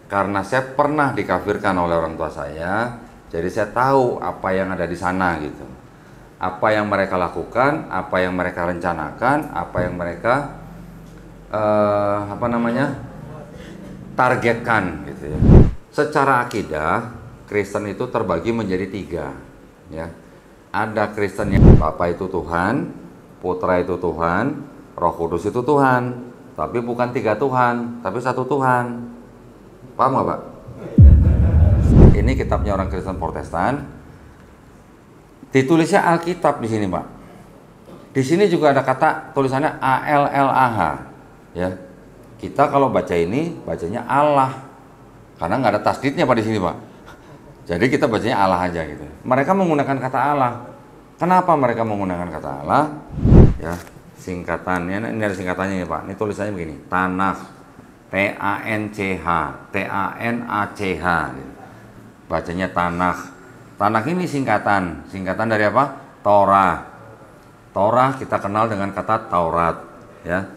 Karena saya pernah dikafirkan oleh orang tua saya, jadi saya tahu apa yang ada di sana gitu. Apa yang mereka lakukan, apa yang mereka rencanakan, apa yang mereka targetkan gitu ya. Secara akidah, Kristen itu terbagi menjadi tiga ya. Ada Kristen yang Bapa itu Tuhan, Putra itu Tuhan, Roh Kudus itu Tuhan. Tapi bukan tiga Tuhan, tapi satu Tuhan. Paham nggak, Pak? Ini kitabnya orang Kristen Protestan. Ditulisnya Alkitab di sini, Pak. Di sini juga ada kata tulisannya ALLAH, ya. Kita kalau baca ini bacanya Allah, karena nggak ada tasdidnya Pak di sini, Pak. Jadi kita bacanya Allah aja gitu. Mereka menggunakan kata Allah. Kenapa mereka menggunakan kata Allah? Ya, singkatannya ini ada singkatannya ya, Pak. Ini tulisannya begini, Tanakh, TANCH, TANACH. Bacanya Tanakh. Tanakh ini singkatan dari apa? Torah. Torah kita kenal dengan kata Taurat, ya.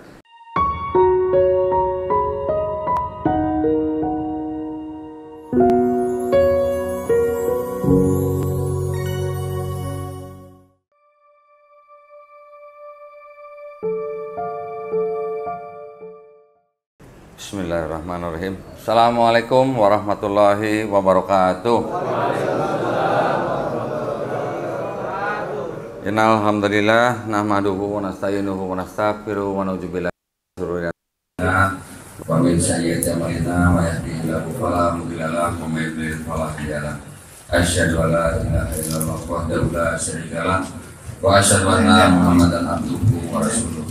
Bismillahirrahmanirrahim. Assalamualaikum warahmatullahi wabarakatuh. Innal hamdalillah nahmaduhu wa nasta'inuhu wa nastaghfiruhu wa na'udzu billahi min shururi anfusina wa min sayyi'ati a'malina may yahdihillahu fala mudilla lahu wa may yudlil fala hadiya lahu. Asyhadu an la ilaha illallah wahdahu la syarika lahu wa asyhadu anna Muhammadan abduhu wa rasuluh.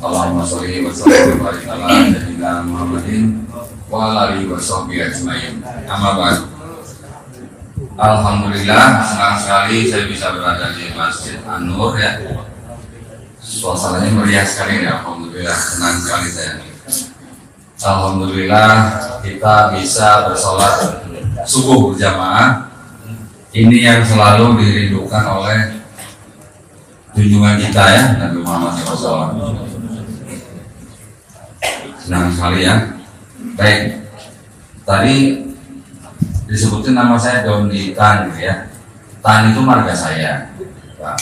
Allahumma sholli wa sallim wa barik ala sayyidina Muhammadin wa ala alihi wa sahbihi ajmain. Amma ba'du. Alhamdulillah, senang sekali saya bisa berada di Masjid An-Nur ya. Suasananya meriah sekali ya. Alhamdulillah, senang sekali saya. Alhamdulillah kita bisa bersolat subuh berjamaah. Ini yang selalu dirindukan oleh junjungan kita ya, Nabi Muhammad SAW. Senang sekali ya. Baik, tadi disebutin nama saya Doni Tan ya. Tan itu marga saya, Pak.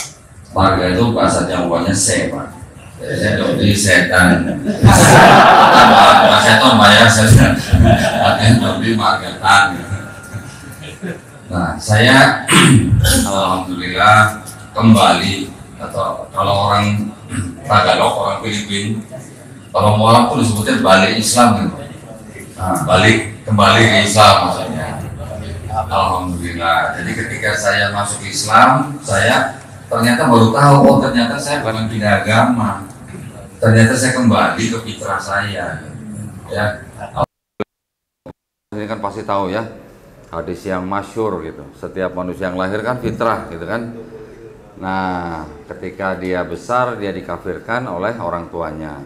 Marga itu bahasa Jawanya se, Pak. Jadi saya Doni Setan. Mas Seton, Pak ya. Saya Doni marga Tan. Nah, saya alhamdulillah kembali, atau kalau orang Tagalog, orang Filipina, kalau mau pun disebutnya balik Islam gitu. Nah, kembali ke Islam maksudnya. Alhamdulillah. Jadi ketika saya masuk Islam, saya ternyata baru tahu, oh ternyata saya bukan pindah agama. Ternyata saya kembali ke fitrah saya. Ya. Ini kan pasti tahu ya, hadis yang masyhur gitu. Setiap manusia yang lahir kan fitrah gitu kan. Nah, ketika dia besar, dia dikafirkan oleh orang tuanya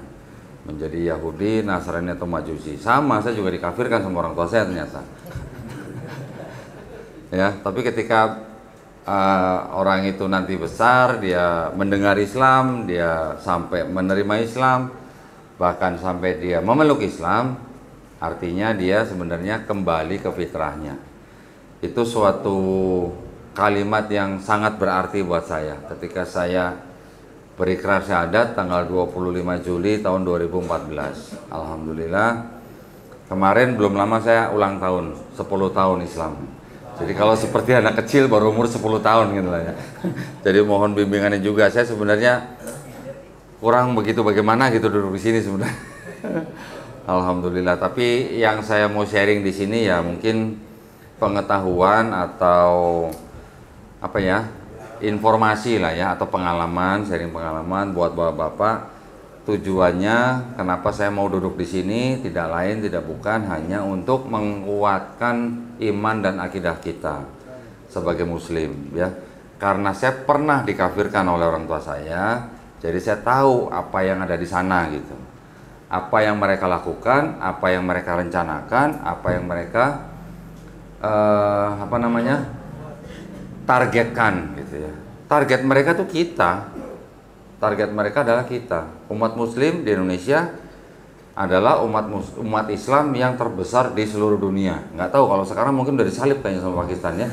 menjadi Yahudi, Nasrani atau Majusi. Sama, saya juga dikafirkan sama orang tua saya ternyata. Ya, tapi ketika orang itu nanti besar, dia mendengar Islam, dia sampai menerima Islam, bahkan sampai dia memeluk Islam, artinya dia sebenarnya kembali ke fitrahnya. Itu suatu kalimat yang sangat berarti buat saya ketika saya berikrar syahadat tanggal 25 Juli tahun 2014. Alhamdulillah, kemarin belum lama saya ulang tahun 10 tahun Islam. Jadi kalau seperti anak kecil baru umur 10 tahun gitu lah ya. Jadi mohon bimbingannya juga. Saya sebenarnya kurang begitu bagaimana gitu duduk di sini sebenarnya. Alhamdulillah, tapi yang saya mau sharing di sini ya mungkin pengetahuan atau apa ya, informasi lah ya, atau pengalaman, sharing pengalaman buat bapak-bapak. Tujuannya kenapa saya mau duduk di sini tidak lain tidak bukan hanya untuk menguatkan iman dan akidah kita sebagai muslim ya. Karena saya pernah dikafirkan oleh orang tua saya, jadi saya tahu apa yang ada di sana gitu. Apa yang mereka lakukan, apa yang mereka rencanakan, apa yang mereka targetkan gitu ya. Target mereka tuh kita. Target mereka adalah kita, umat muslim di Indonesia adalah umat Islam yang terbesar di seluruh dunia. Nggak tahu kalau sekarang mungkin udah disalib kayaknya sama Pakistan ya.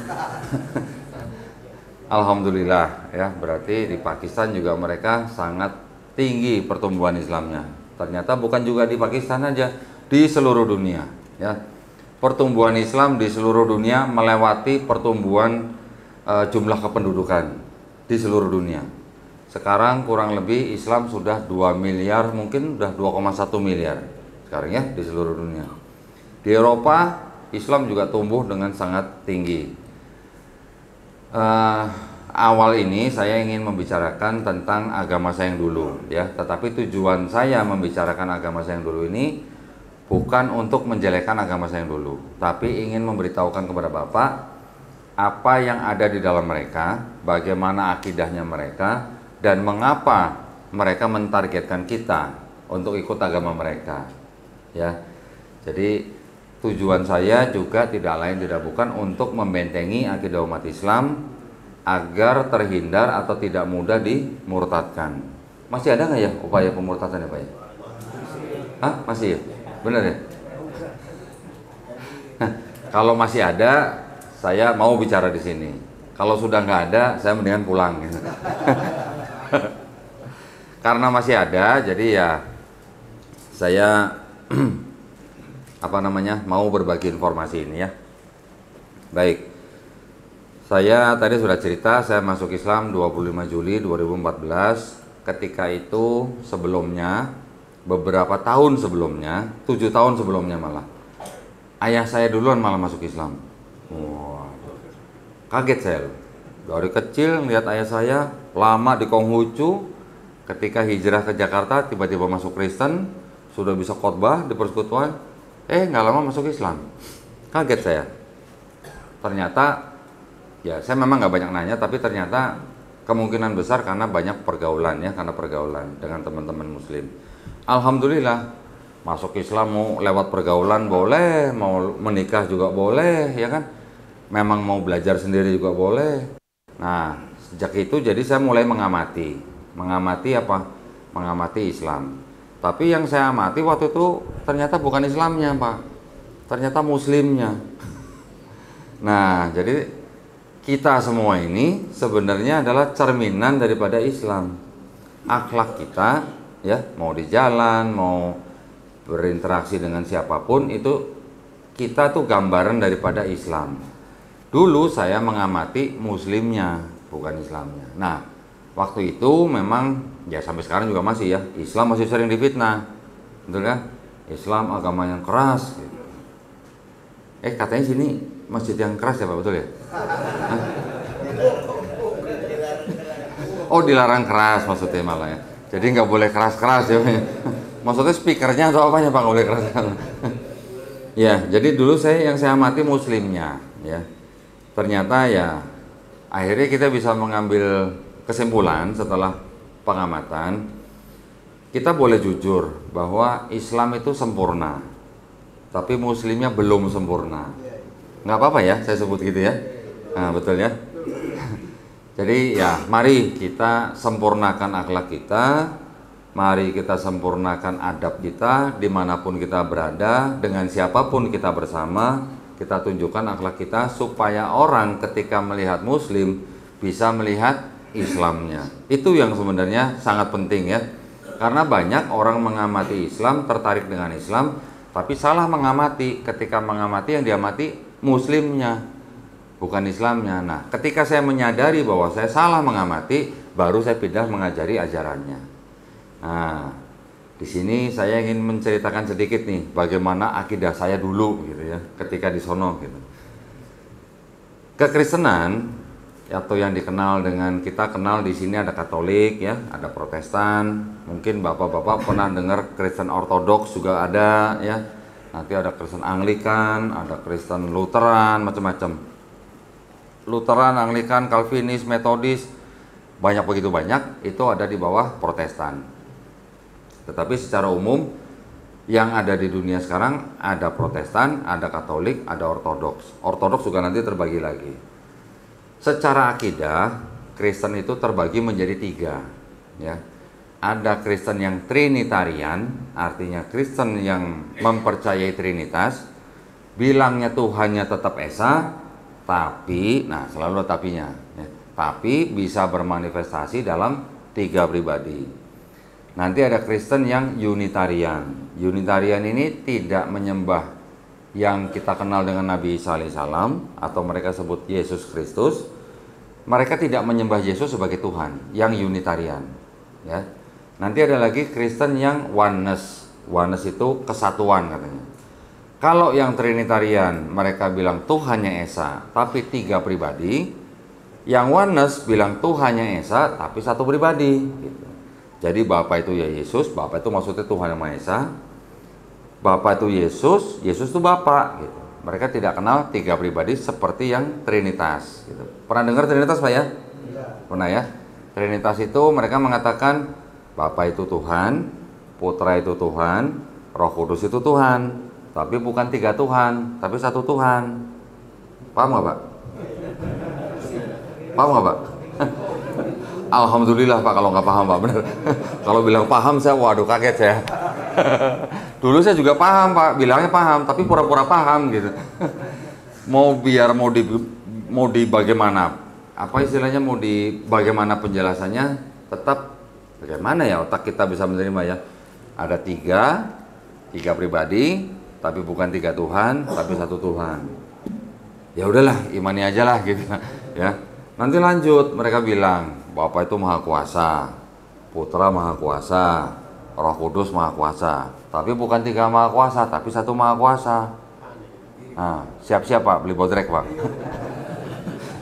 Alhamdulillah ya, berarti di Pakistan juga mereka sangat tinggi pertumbuhan Islamnya. Ternyata bukan juga di Pakistan aja, di seluruh dunia ya. Pertumbuhan Islam di seluruh dunia melewati pertumbuhan jumlah kependudukan di seluruh dunia. Sekarang kurang lebih Islam sudah 2 miliar, mungkin sudah 2,1 miliar sekarang ya di seluruh dunia. Di Eropa Islam juga tumbuh dengan sangat tinggi. Awal ini saya ingin membicarakan tentang agama saya yang dulu ya, tetapi tujuan saya membicarakan agama saya yang dulu ini bukan untuk menjelekkan agama saya yang dulu, tapi ingin memberitahukan kepada Bapak apa yang ada di dalam mereka, bagaimana akidahnya mereka, dan mengapa mereka mentargetkan kita untuk ikut agama mereka ya. Jadi tujuan saya juga tidak lain tidak bukan untuk membentengi akidah umat Islam agar terhindar atau tidak mudah dimurtadkan. Masih ada nggak ya upaya pemurtadan ya Pak ya? Hah? Masih ya? Benar ya? Kalau masih ada, saya mau bicara di sini. Kalau sudah nggak ada, saya mendingan pulang. Gitu. Karena masih ada, jadi ya saya mau berbagi informasi ini ya. Baik, saya tadi sudah cerita saya masuk Islam 25 Juli 2014. Ketika itu sebelumnya, beberapa tahun sebelumnya, 7 tahun sebelumnya malah, ayah saya duluan malah masuk Islam. Wah, kaget saya loh. Dari kecil lihat ayah saya lama di Konghucu, ketika hijrah ke Jakarta tiba-tiba masuk Kristen, sudah bisa khotbah di persekutuan, nggak lama masuk Islam. Kaget saya. Ternyata, ya saya memang nggak banyak nanya, tapi ternyata kemungkinan besar karena banyak pergaulan ya, karena pergaulan dengan teman-teman Muslim. Alhamdulillah, masuk Islam mau lewat pergaulan boleh, mau menikah juga boleh, ya kan? Memang mau belajar sendiri juga boleh. Nah, sejak itu jadi saya mulai mengamati apa? Mengamati Islam. Tapi yang saya amati waktu itu ternyata bukan Islamnya, Pak. Ternyata Muslimnya. Nah, jadi kita semua ini sebenarnya adalah cerminan daripada Islam. Akhlak kita ya, mau di jalan, mau berinteraksi dengan siapapun, itu kita tuh gambaran daripada Islam. Dulu saya mengamati Muslimnya, bukan Islamnya. Nah, waktu itu memang ya sampai sekarang juga masih ya, Islam masih sering difitnah, betul kan? Islam agama yang keras. Gitu. Katanya sini masjid yang keras ya Pak, betul ya? Hah? Oh, dilarang keras maksudnya malah ya. Jadi nggak boleh keras-keras ya. Maksudnya speakernya atau apanya Pak nggak boleh keras? Ya, jadi dulu yang saya amati Muslimnya ya. Ternyata ya akhirnya kita bisa mengambil kesimpulan setelah pengamatan, kita boleh jujur bahwa Islam itu sempurna, tapi Muslimnya belum sempurna. Nggak apa-apa ya saya sebut gitu ya. Nah, betul ya. Jadi ya mari kita sempurnakan akhlak kita, mari kita sempurnakan adab kita dimanapun kita berada, dengan siapapun kita bersama, kita tunjukkan akhlak kita supaya orang ketika melihat Muslim bisa melihat Islamnya. Itu yang sebenarnya sangat penting ya, karena banyak orang mengamati Islam, tertarik dengan Islam, tapi salah mengamati. Ketika mengamati yang diamati Muslimnya, bukan Islamnya. Nah, ketika saya menyadari bahwa saya salah mengamati, baru saya pindah mengajari ajarannya. Nah, di sini saya ingin menceritakan sedikit nih bagaimana akidah saya dulu gitu ya, ketika di sono gitu. Kekristenan atau yang dikenal dengan kita kenal di sini ada Katolik ya, ada Protestan, mungkin bapak-bapak pernah dengar Kristen Ortodoks juga ada ya. Nanti ada Kristen Anglikan, ada Kristen Lutheran, macam-macam. Lutheran, Anglikan, Calvinis, Metodis, begitu banyak, itu ada di bawah Protestan. Tetapi secara umum yang ada di dunia sekarang ada Protestan, ada Katolik, ada Ortodoks. Ortodoks juga nanti terbagi lagi. Secara akidah, Kristen itu terbagi menjadi 3 ya. ada Kristen yang Trinitarian, artinya Kristen yang mempercayai Trinitas, bilangnya Tuhannya tetap Esa, tapi, nah selalu ada tapinya, ya, tapi bisa bermanifestasi dalam 3 pribadi. Nanti ada Kristen yang Unitarian. Unitarian ini tidak menyembah yang kita kenal dengan Nabi Isa alaihissalam, atau mereka sebut Yesus Kristus. Mereka tidak menyembah Yesus sebagai Tuhan, yang Unitarian, ya. Nanti ada lagi Kristen yang oneness. Oneness itu kesatuan katanya. Kalau yang Trinitarian mereka bilang Tuhannya Esa tapi 3 pribadi. Yang oneness bilang Tuhannya Esa tapi 1 pribadi gitu. Jadi Bapa itu ya Yesus, Bapa itu maksudnya Tuhan yang Maha Esa. Bapa itu Yesus, Yesus itu Bapa gitu. Mereka tidak kenal 3 pribadi seperti yang Trinitas gitu. Pernah dengar Trinitas Pak ya? Pernah ya? Trinitas itu mereka mengatakan Bapa itu Tuhan, Putra itu Tuhan, Roh Kudus itu Tuhan. Tapi bukan 3 Tuhan, tapi 1 Tuhan. Paham nggak Pak? Paham nggak Pak? Alhamdulillah Pak kalau nggak paham Pak, bener. Kalau bilang paham saya waduh kaget saya. Dulu saya juga paham Pak, bilangnya paham, tapi pura-pura paham gitu. Mau di bagaimana? Apa istilahnya mau di bagaimana penjelasannya? Tetap bagaimana ya otak kita bisa menerima ya? Ada 3 pribadi, tapi bukan 3 Tuhan, tapi 1 Tuhan. Ya udahlah, imani aja lah gitu ya. Nanti lanjut, mereka bilang Bapa itu Maha Kuasa, Putra Maha Kuasa, Roh Kudus Maha Kuasa. Tapi bukan 3 Maha Kuasa, tapi 1 Maha Kuasa. Nah, siap-siap Pak beli bodrek Pak.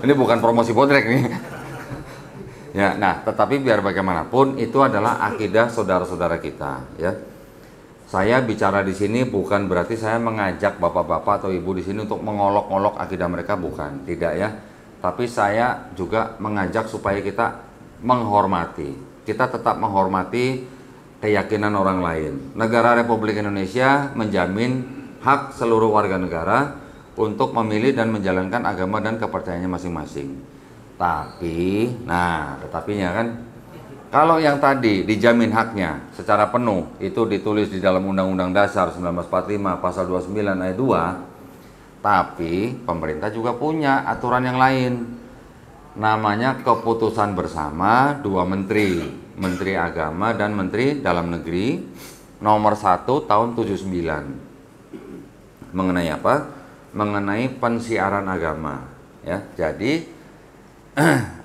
Ini bukan promosi bodrek nih. Ya, nah, tetapi biar bagaimanapun itu adalah akidah saudara-saudara kita, ya. Saya bicara di sini bukan berarti saya mengajak bapak-bapak atau ibu di sini untuk mengolok-olok akidah mereka, bukan, tidak ya. Tapi saya juga mengajak supaya kita menghormati. Kita tetap menghormati keyakinan orang lain. Negara Republik Indonesia menjamin hak seluruh warga negara untuk memilih dan menjalankan agama dan kepercayaannya masing-masing. Tapi, nah, tetapinya kan, kalau yang tadi dijamin haknya secara penuh, itu ditulis di dalam Undang-Undang Dasar 1945 pasal 29 ayat 2, tapi pemerintah juga punya aturan yang lain. Namanya keputusan bersama 2 menteri, Menteri Agama dan Menteri Dalam Negeri nomor 1 tahun 79. Mengenai apa? Mengenai pensiaran agama, ya. Jadi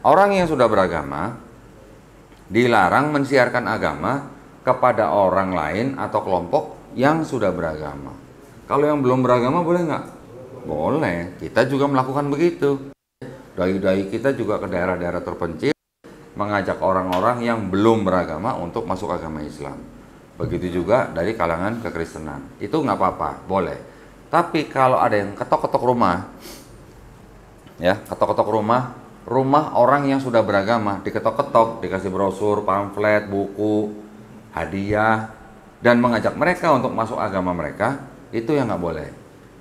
orang yang sudah beragama dilarang mensiarkan agama kepada orang lain atau kelompok yang sudah beragama. Kalau yang belum beragama boleh nggak? Boleh. Kita juga melakukan begitu. Dai-dai kita juga ke daerah-daerah terpencil mengajak orang-orang yang belum beragama untuk masuk agama Islam. Begitu juga dari kalangan kekristenan. Itu nggak apa-apa, boleh. Tapi kalau ada yang ketok-ketok rumah, ya, ketok-ketok rumah orang yang sudah beragama, diketok-ketok, dikasih brosur, pamflet, buku, hadiah, dan mengajak mereka untuk masuk agama mereka, itu yang nggak boleh.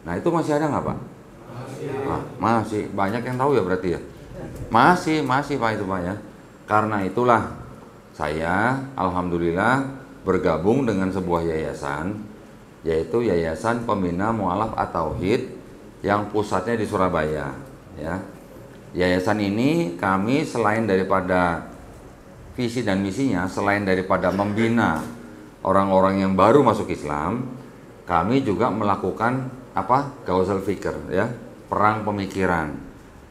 Nah, itu masih ada nggak Pak? Masih. Banyak yang tahu ya berarti ya? Masih Pak itu Pak ya. Karena itulah saya alhamdulillah bergabung dengan sebuah yayasan, yaitu Yayasan Pembina Mu'alaf At-Tauhid yang pusatnya di Surabaya, ya. Yayasan ini kami selain daripada visi dan misinya, selain daripada membina orang-orang yang baru masuk Islam, kami juga melakukan gauzal fikr, ya, perang pemikiran.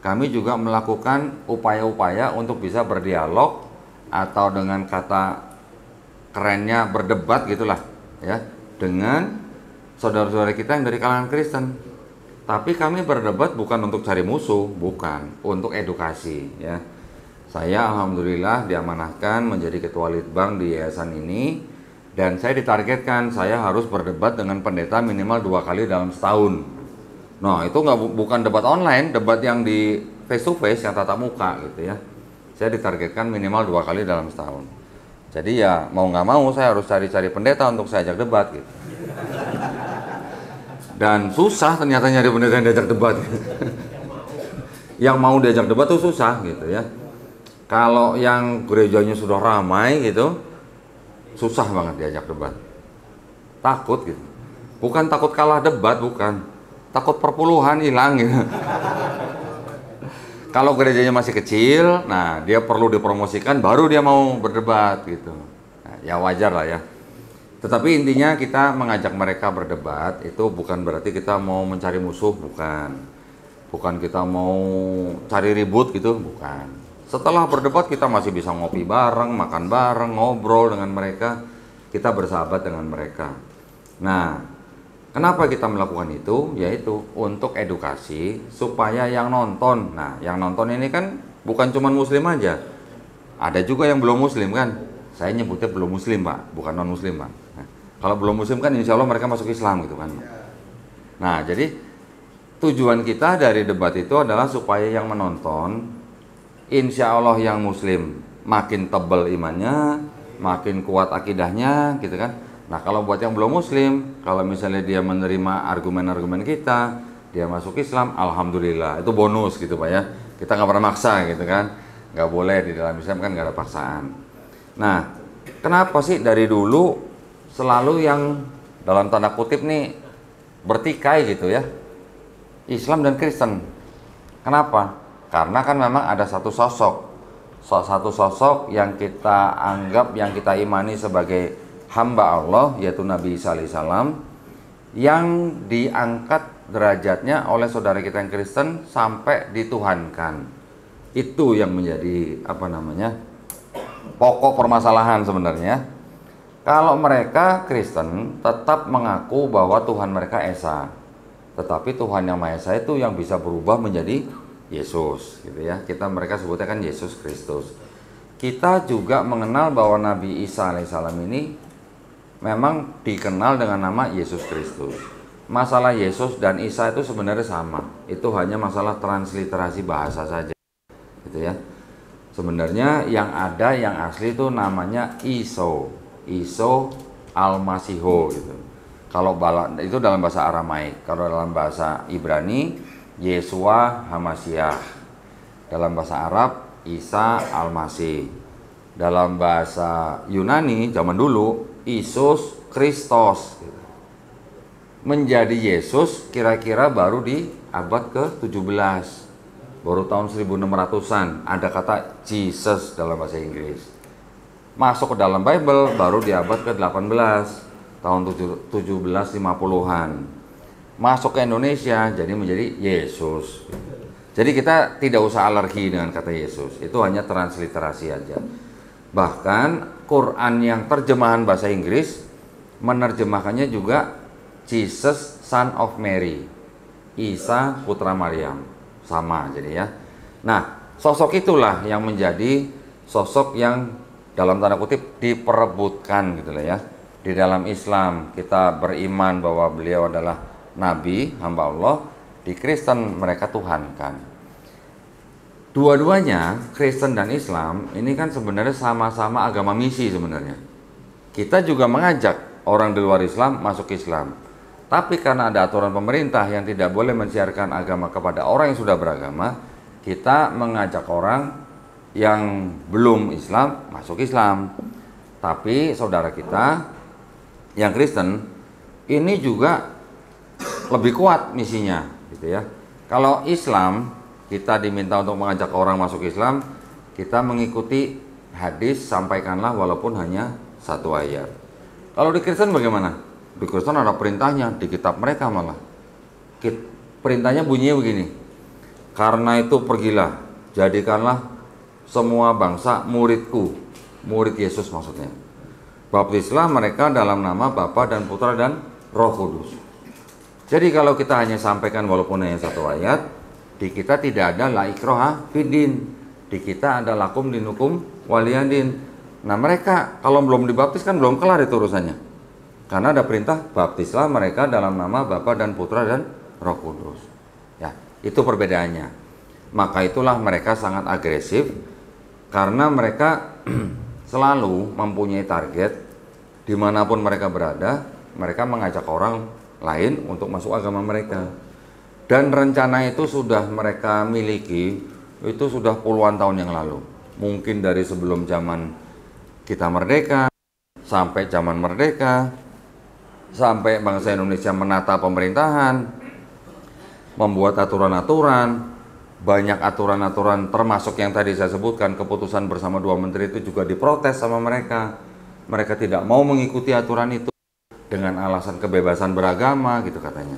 Kami juga melakukan upaya-upaya untuk bisa berdialog atau dengan kata kerennya berdebat gitulah, ya, dengan saudara-saudara kita yang dari kalangan Kristen. Tapi kami berdebat bukan untuk cari musuh, bukan, untuk edukasi, ya. Saya alhamdulillah diamanahkan menjadi ketua litbang di yayasan ini, dan saya ditargetkan saya harus berdebat dengan pendeta minimal 2 kali dalam setahun. Nah, itu bukan debat online, debat yang di face to face, yang tatap muka gitu ya. Saya ditargetkan minimal 2 kali dalam setahun. Jadi ya mau nggak mau saya harus cari-cari pendeta untuk saya ajak debat gitu. Dan susah ternyata nyari pendeta yang diajak debat. Yang mau diajak debat tuh susah gitu ya. Kalau yang gerejanya sudah ramai gitu, susah banget diajak debat. Takut gitu. Bukan takut kalah debat, bukan. Takut perpuluhan hilang gitu. Kalau gerejanya masih kecil, nah dia perlu dipromosikan, baru dia mau berdebat gitu. Nah, ya wajar lah ya. Tetapi intinya kita mengajak mereka berdebat itu bukan berarti kita mau mencari musuh, bukan. Bukan kita mau cari ribut gitu, bukan. Setelah berdebat kita masih bisa ngopi bareng, makan bareng, ngobrol dengan mereka, kita bersahabat dengan mereka. Nah, kenapa kita melakukan itu? Yaitu untuk edukasi supaya yang nonton. Nah, yang nonton ini kan bukan cuma muslim aja. Ada juga yang belum muslim kan. Saya nyebutnya belum muslim, Pak, bukan non muslim, Pak. Nah, kalau belum muslim kan insya Allah mereka masuk Islam gitu kan. Nah, jadi tujuan kita dari debat itu adalah supaya yang menonton insya Allah yang muslim makin tebal imannya, makin kuat akidahnya gitu kan. Nah, kalau buat yang belum muslim, kalau misalnya dia menerima argumen-argumen kita, dia masuk Islam, alhamdulillah, itu bonus gitu Pak ya. Kita nggak pernah maksa gitu kan. Nggak boleh, di dalam Islam kan nggak ada paksaan. Nah, kenapa sih dari dulu selalu yang dalam tanda kutip nih bertikai gitu ya, Islam dan Kristen? Kenapa? Karena kan memang ada satu sosok yang kita anggap, yang kita imani sebagai hamba Allah, yaitu Nabi Isa alaihissalam, yang diangkat derajatnya oleh saudara kita yang Kristen sampai dituhankan. Itu yang menjadi pokok permasalahan sebenarnya. Kalau mereka Kristen tetap mengaku bahwa Tuhan mereka Esa, tetapi Tuhan yang Maha Esa itu yang bisa berubah menjadi Yesus gitu ya. Mereka sebutnya kan Yesus Kristus. Kita juga mengenal bahwa Nabi Isa alaihissalam ini memang dikenal dengan nama Yesus Kristus. Masalah Yesus dan Isa itu sebenarnya sama. Itu hanya masalah transliterasi bahasa saja gitu ya. Sebenarnya yang ada yang asli itu namanya Iso Al-Masiho gitu. Kalau itu dalam bahasa Aramaik, kalau dalam bahasa Ibrani Yesua Hamasiah, dalam bahasa Arab Isa Al-Masih, dalam bahasa Yunani zaman dulu Isus Kristos. Menjadi Yesus kira-kira baru di abad ke-17, baru tahun 1600-an ada kata Jesus dalam bahasa Inggris. Masuk ke dalam Bible baru di abad ke-18, tahun 1750-an. Masuk ke Indonesia jadi menjadi Yesus. Jadi kita tidak usah alergi dengan kata Yesus, itu hanya transliterasi aja. Bahkan Quran yang terjemahan bahasa Inggris menerjemahkannya juga Jesus Son of Mary, Isa putra Maryam, sama jadi ya. Nah, sosok itulah yang menjadi sosok yang dalam tanda kutip diperebutkan gitu lah ya. Di dalam Islam kita beriman bahwa beliau adalah Nabi, hamba Allah. Di Kristen mereka tuhankan. Dua-duanya, Kristen dan Islam, ini kan sebenarnya sama-sama agama misi sebenarnya. Kita juga mengajak orang di luar Islam masuk Islam. Tapi karena ada aturan pemerintah yang tidak boleh mensiarkan agama kepada orang yang sudah beragama, kita mengajak orang yang belum Islam masuk Islam. Tapi saudara kita yang Kristen ini juga lebih kuat misinya gitu ya. Kalau Islam kita diminta untuk mengajak orang masuk Islam, kita mengikuti hadis, sampaikanlah walaupun hanya satu ayat. Kalau di Kristen bagaimana? Di Kristen ada perintahnya di kitab mereka malah. Perintahnya bunyinya begini. Karena itu pergilah, jadikanlah semua bangsa muridku. Murid Yesus maksudnya. Baptislah mereka dalam nama Bapa dan Putra dan Roh Kudus. Jadi kalau kita hanya sampaikan walaupun hanya satu ayat, di kita tidak ada la ikroha fiddin. Di kita ada lakum dinukum waliyadin. Nah mereka kalau belum dibaptis kan belum kelar itu urusannya. Karena ada perintah baptislah mereka dalam nama Bapa dan Putra dan Roh Kudus. Ya, itu perbedaannya. Maka itulah mereka sangat agresif karena mereka selalu mempunyai target dimanapun mereka berada, mereka mengajak orang lain untuk masuk agama mereka. Dan rencana itu sudah mereka miliki itu sudah puluhan tahun yang lalu. Mungkin dari sebelum zaman kita merdeka sampai zaman merdeka, sampai bangsa Indonesia menata pemerintahan, membuat aturan-aturan, banyak aturan-aturan termasuk yang tadi saya sebutkan, keputusan bersama 2 menteri itu juga diprotes sama mereka. Mereka tidak mau mengikuti aturan itu dengan alasan kebebasan beragama gitu katanya.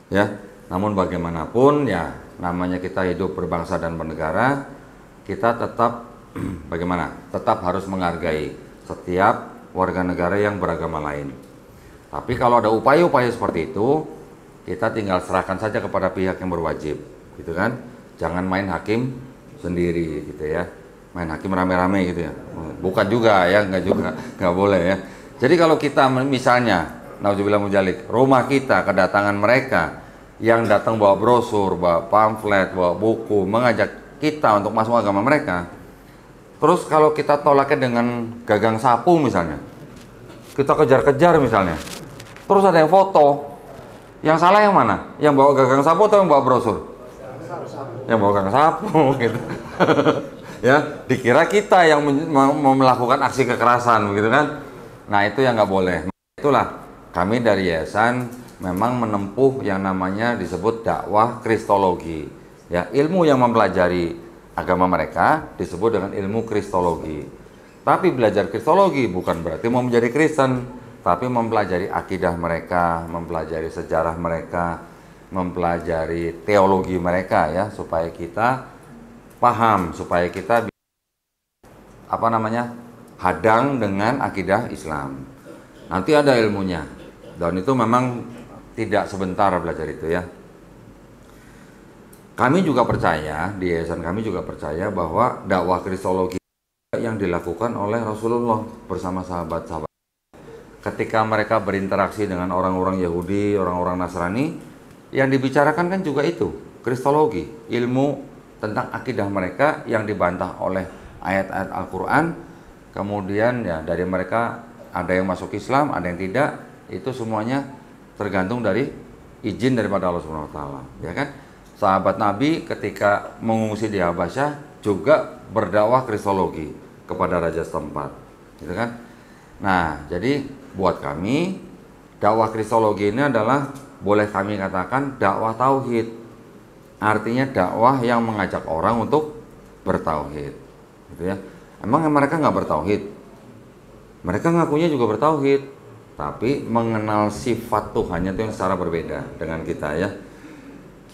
Ya, namun bagaimanapun ya namanya kita hidup berbangsa dan bernegara, kita tetap bagaimana? Tetap harus menghargai setiap warga negara yang beragama lain. Tapi kalau ada upaya-upaya seperti itu, kita tinggal serahkan saja kepada pihak yang berwajib, gitu kan? Jangan main hakim sendiri, gitu ya. Main hakim rame-rame gitu ya. Bukan juga ya, nggak boleh ya. Jadi kalau kita misalnya, nauzubillah mujalik, rumah kita kedatangan mereka yang datang bawa brosur, bawa pamflet, bawa buku, mengajak kita untuk masuk agama mereka. Terus kalau kita tolaknya dengan gagang sapu misalnya, kita kejar-kejar misalnya, terus ada yang foto, yang salah yang mana? Yang bawa gagang sapu atau yang bawa brosur? Yang bawa gagang sapu gitu. Ya, dikira kita yang melakukan aksi kekerasan begitu kan? Nah, itu yang nggak boleh. Itulah kami dari yayasan memang menempuh yang namanya disebut dakwah kristologi. Ya, ilmu yang mempelajari agama mereka disebut dengan ilmu kristologi. Tapi belajar kristologi bukan berarti mau menjadi Kristen, tapi mempelajari akidah mereka, mempelajari sejarah mereka, mempelajari teologi mereka ya, supaya kita paham, supaya kita hadang dengan akidah Islam. Nanti ada ilmunya, dan itu memang tidak sebentar belajar itu ya. Kami juga percaya, di yayasan kami juga percaya bahwa dakwah kristologi yang dilakukan oleh Rasulullah bersama sahabat-sahabat. Ketika mereka berinteraksi dengan orang-orang Yahudi, orang-orang Nasrani, yang dibicarakan kan juga itu, kristologi, ilmu tentang akidah mereka yang dibantah oleh ayat-ayat Al-Quran. Kemudian ya dari mereka ada yang masuk Islam, ada yang tidak, itu semuanya tergantung dari izin daripada Allah Subhanahu wa taala, ya kan? Sahabat Nabi ketika mengungsi di Habasyah juga berdakwah kristologi kepada raja setempat, gitu kan? Nah, jadi buat kami dakwah kristologi ini adalah boleh kami katakan dakwah tauhid. Artinya dakwah yang mengajak orang untuk bertauhid, gitu ya. Emang mereka nggak bertauhid? Mereka ngakunya juga bertauhid, tapi mengenal sifat Tuhannya itu yang secara berbeda dengan kita ya.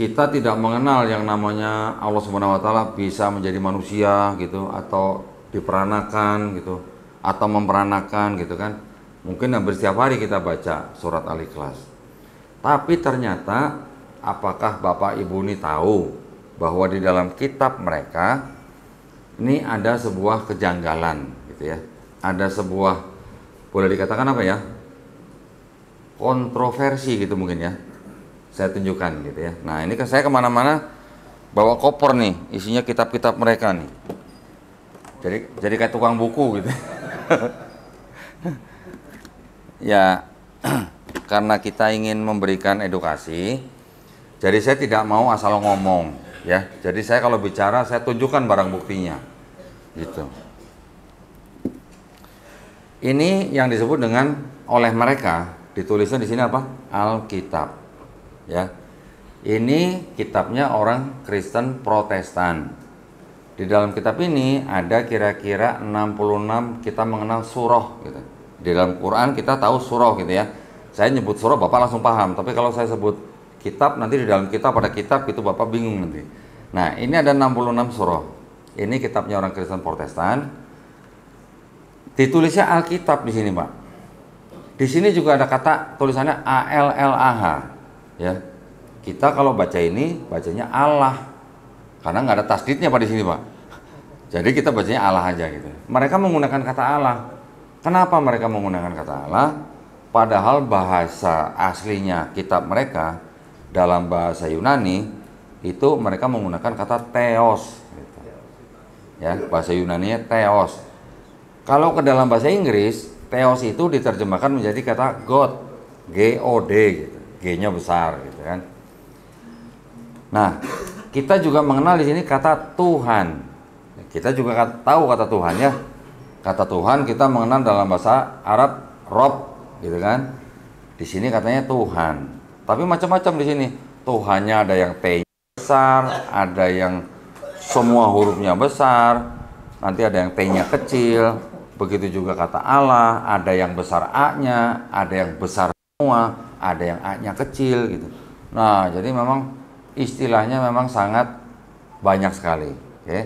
Kita tidak mengenal yang namanya Allah Subhanahu wa taala bisa menjadi manusia gitu, atau diperanakan gitu, atau memperanakan gitu kan. Mungkin hampir setiap hari kita baca surat Al-Ikhlas. Tapi ternyata apakah Bapak Ibu ini tahu bahwa di dalam kitab mereka ini ada sebuah kejanggalan gitu ya. Ada sebuah, boleh dikatakan apa ya? Kontroversi gitu mungkin ya. Saya tunjukkan gitu ya. Nah, ini kan saya kemana-mana bawa koper nih, isinya kitab-kitab mereka nih. Jadi kayak tukang buku gitu. Ya, karena kita ingin memberikan edukasi, jadi saya tidak mau asal ngomong ya. Jadi saya kalau bicara saya tunjukkan barang buktinya gitu. Ini yang disebut dengan oleh mereka, ditulisnya di sini apa? Alkitab. Ya, ini kitabnya orang Kristen Protestan. Di dalam kitab ini ada kira-kira 66 kita mengenal surah gitu. Di dalam Quran kita tahu surah gitu ya. Saya nyebut surah Bapak langsung paham, tapi kalau saya sebut kitab nanti di dalam kitab ada kitab itu Bapak bingung nanti. Nah, ini ada 66 surah. Ini kitabnya orang Kristen Protestan. Ditulisnya Alkitab di sini, Pak. Di sini juga ada kata tulisannya ALLAH. Ya, kita kalau baca ini bacanya Allah, karena nggak ada tasdidnya Pak di sini Pak. Jadi kita bacanya Allah aja gitu. Mereka menggunakan kata Allah. Kenapa mereka menggunakan kata Allah? Padahal bahasa aslinya kitab mereka dalam bahasa Yunani itu mereka menggunakan kata theos. Gitu. Ya, bahasa Yunani-nya theos. Kalau ke dalam bahasa Inggris, theos itu diterjemahkan menjadi kata God, G-O-D gitu. G-nya besar gitu kan. Nah, kita juga mengenal di sini kata Tuhan. Kita juga tahu kata Tuhan ya. Kata Tuhan kita mengenal dalam bahasa Arab Rob, gitu kan? Di sini katanya Tuhan. Tapi macam-macam di sini. Tuhannya ada yang T besar, ada yang semua hurufnya besar, nanti ada yang T-nya kecil. Begitu juga kata Allah, ada yang besar A-nya, ada yang besar semua, ada yang A-nya kecil gitu. Nah, jadi memang istilahnya memang sangat banyak sekali. Oke.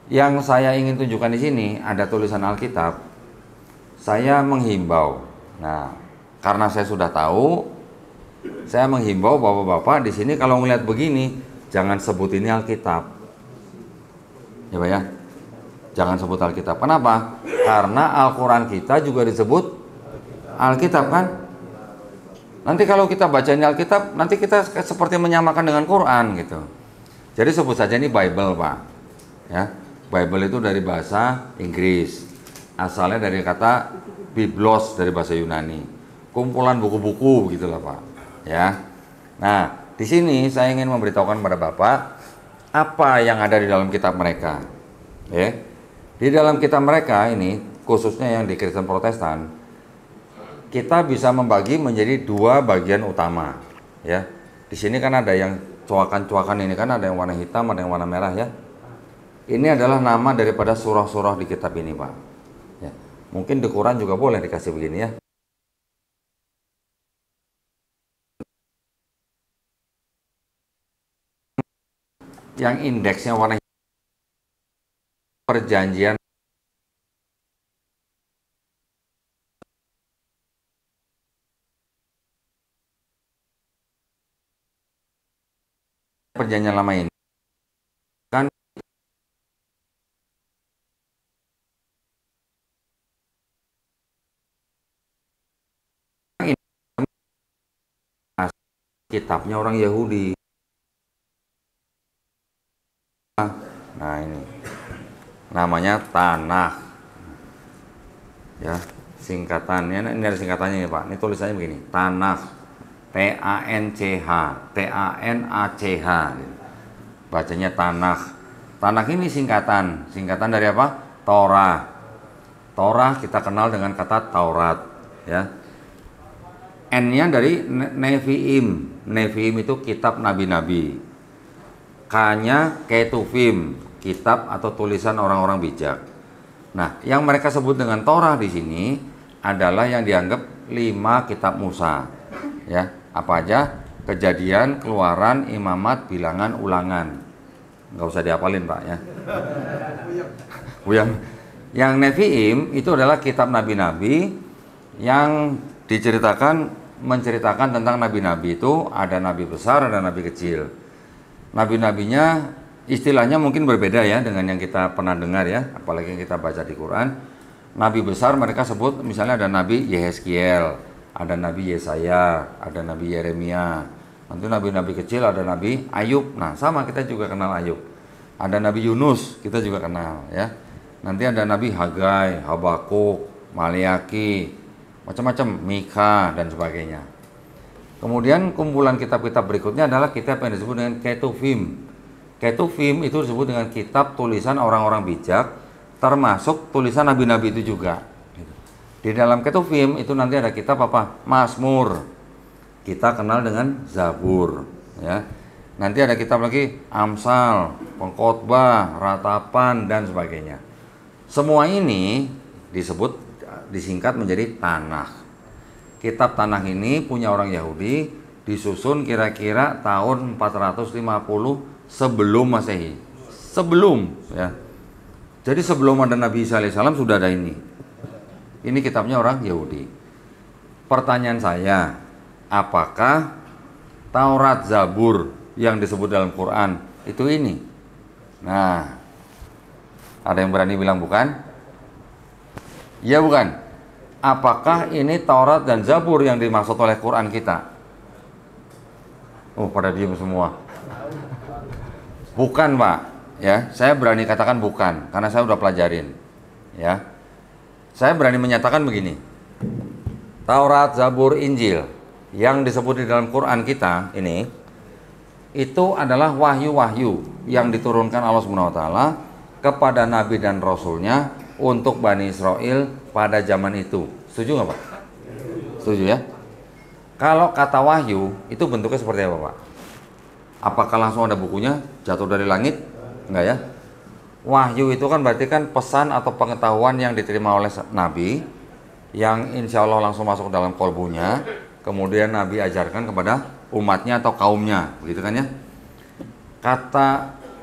Yang saya ingin tunjukkan di sini ada tulisan Alkitab. Saya menghimbau. Nah, karena saya sudah tahu, saya menghimbau bapak-bapak di sini kalau ngeliat begini, jangan sebut ini Alkitab. Ya Pak ya. Jangan sebut Alkitab. Kenapa? Karena Al-Quran kita juga disebut Alkitab kan? Nanti kalau kita baca ini Alkitab, nanti kita seperti menyamakan dengan Quran gitu. Jadi sebut saja ini Bible Pak. Ya, Bible itu dari bahasa Inggris. Asalnya dari kata Biblos dari bahasa Yunani. Kumpulan buku-buku gitulah Pak. Ya. Nah, di sini saya ingin memberitahukan kepada Bapak apa yang ada di dalam kitab mereka. Ya. Di dalam kitab mereka ini, khususnya yang di Kristen Protestan, kita bisa membagi menjadi dua bagian utama. Ya. Di sini kan ada yang coakan-coakan ini kan, ada yang warna hitam, ada yang warna merah ya. Ini adalah nama daripada surah-surah di kitab ini Pak. Ya. Mungkin di Quran juga boleh dikasih begini ya. Yang indeksnya warna perjanjian lama ini kan ini kitabnya orang Yahudi. Nah ini namanya Tanakh ya, singkatannya ini ada singkatannya nih Pak. Ini tulisannya begini, Tanakh, T-A-N-C-H, T-A-N-A-C-H, bacanya Tanakh. Tanakh ini singkatan dari apa? Torah. Torah kita kenal dengan kata Taurat ya. N-nya dari Nevi'im. Nevi'im itu kitab nabi-nabi. K-nya Ketuvim, kitab atau tulisan orang-orang bijak. Nah, yang mereka sebut dengan Torah di sini adalah yang dianggap 5 kitab Musa. Ya, apa aja? Kejadian, Keluaran, Imamat, Bilangan, Ulangan. Nggak usah dihafalin Pak ya. Yang Nevi'im itu adalah kitab nabi-nabi yang menceritakan tentang nabi-nabi itu, ada nabi besar, ada nabi kecil. Nabi-nabinya istilahnya mungkin berbeda ya dengan yang kita pernah dengar ya, apalagi yang kita baca di Quran. Nabi besar mereka sebut misalnya ada Nabi Yehezkiel, ada Nabi Yesaya, ada Nabi Yeremia. Nanti nabi-nabi kecil ada Nabi Ayub. Nah, sama kita juga kenal Ayub. Ada Nabi Yunus, kita juga kenal ya. Nanti ada Nabi Hagai, Habakuk, Maliaki, macam-macam, Mika dan sebagainya. Kemudian kumpulan kitab-kitab berikutnya adalah kitab yang disebut dengan Ketuvim. Ketuvim itu disebut dengan kitab tulisan orang-orang bijak, termasuk tulisan nabi-nabi itu juga. Di dalam Ketuvim itu nanti ada kitab apa? Mazmur. Kita kenal dengan Zabur. Ya. Nanti ada kitab lagi Amsal, Pengkhotbah, Ratapan dan sebagainya. Semua ini disingkat menjadi Tanakh. Kitab Tanakh ini punya orang Yahudi, disusun kira-kira tahun 450 sebelum Masehi. Sebelum ya. Jadi sebelum ada Nabi Isa alaihissalam sudah ada ini. Ini kitabnya orang Yahudi. Pertanyaan saya, apakah Taurat, Zabur yang disebut dalam Quran itu ini? Nah, ada yang berani bilang bukan? Ya bukan. Apakah ini Taurat dan Zabur yang dimaksud oleh Quran kita? Oh, pada diam semua. Bukan Pak. Ya, saya berani katakan bukan, karena saya udah pelajarin. Ya, saya berani menyatakan begini. Taurat, Zabur, Injil yang disebut di dalam Quran kita ini itu adalah wahyu-wahyu yang diturunkan Allah Subhanahu wa taala kepada Nabi dan Rasulnya untuk Bani Israel pada zaman itu. Setuju nggak Pak? Setuju ya? Kalau kata wahyu itu bentuknya seperti apa Pak? Apakah langsung ada bukunya jatuh dari langit? Enggak ya? Wahyu itu kan berarti kan pesan atau pengetahuan yang diterima oleh Nabi, yang insya Allah langsung masuk dalam kolbunya, kemudian Nabi ajarkan kepada umatnya atau kaumnya, begitu kan ya?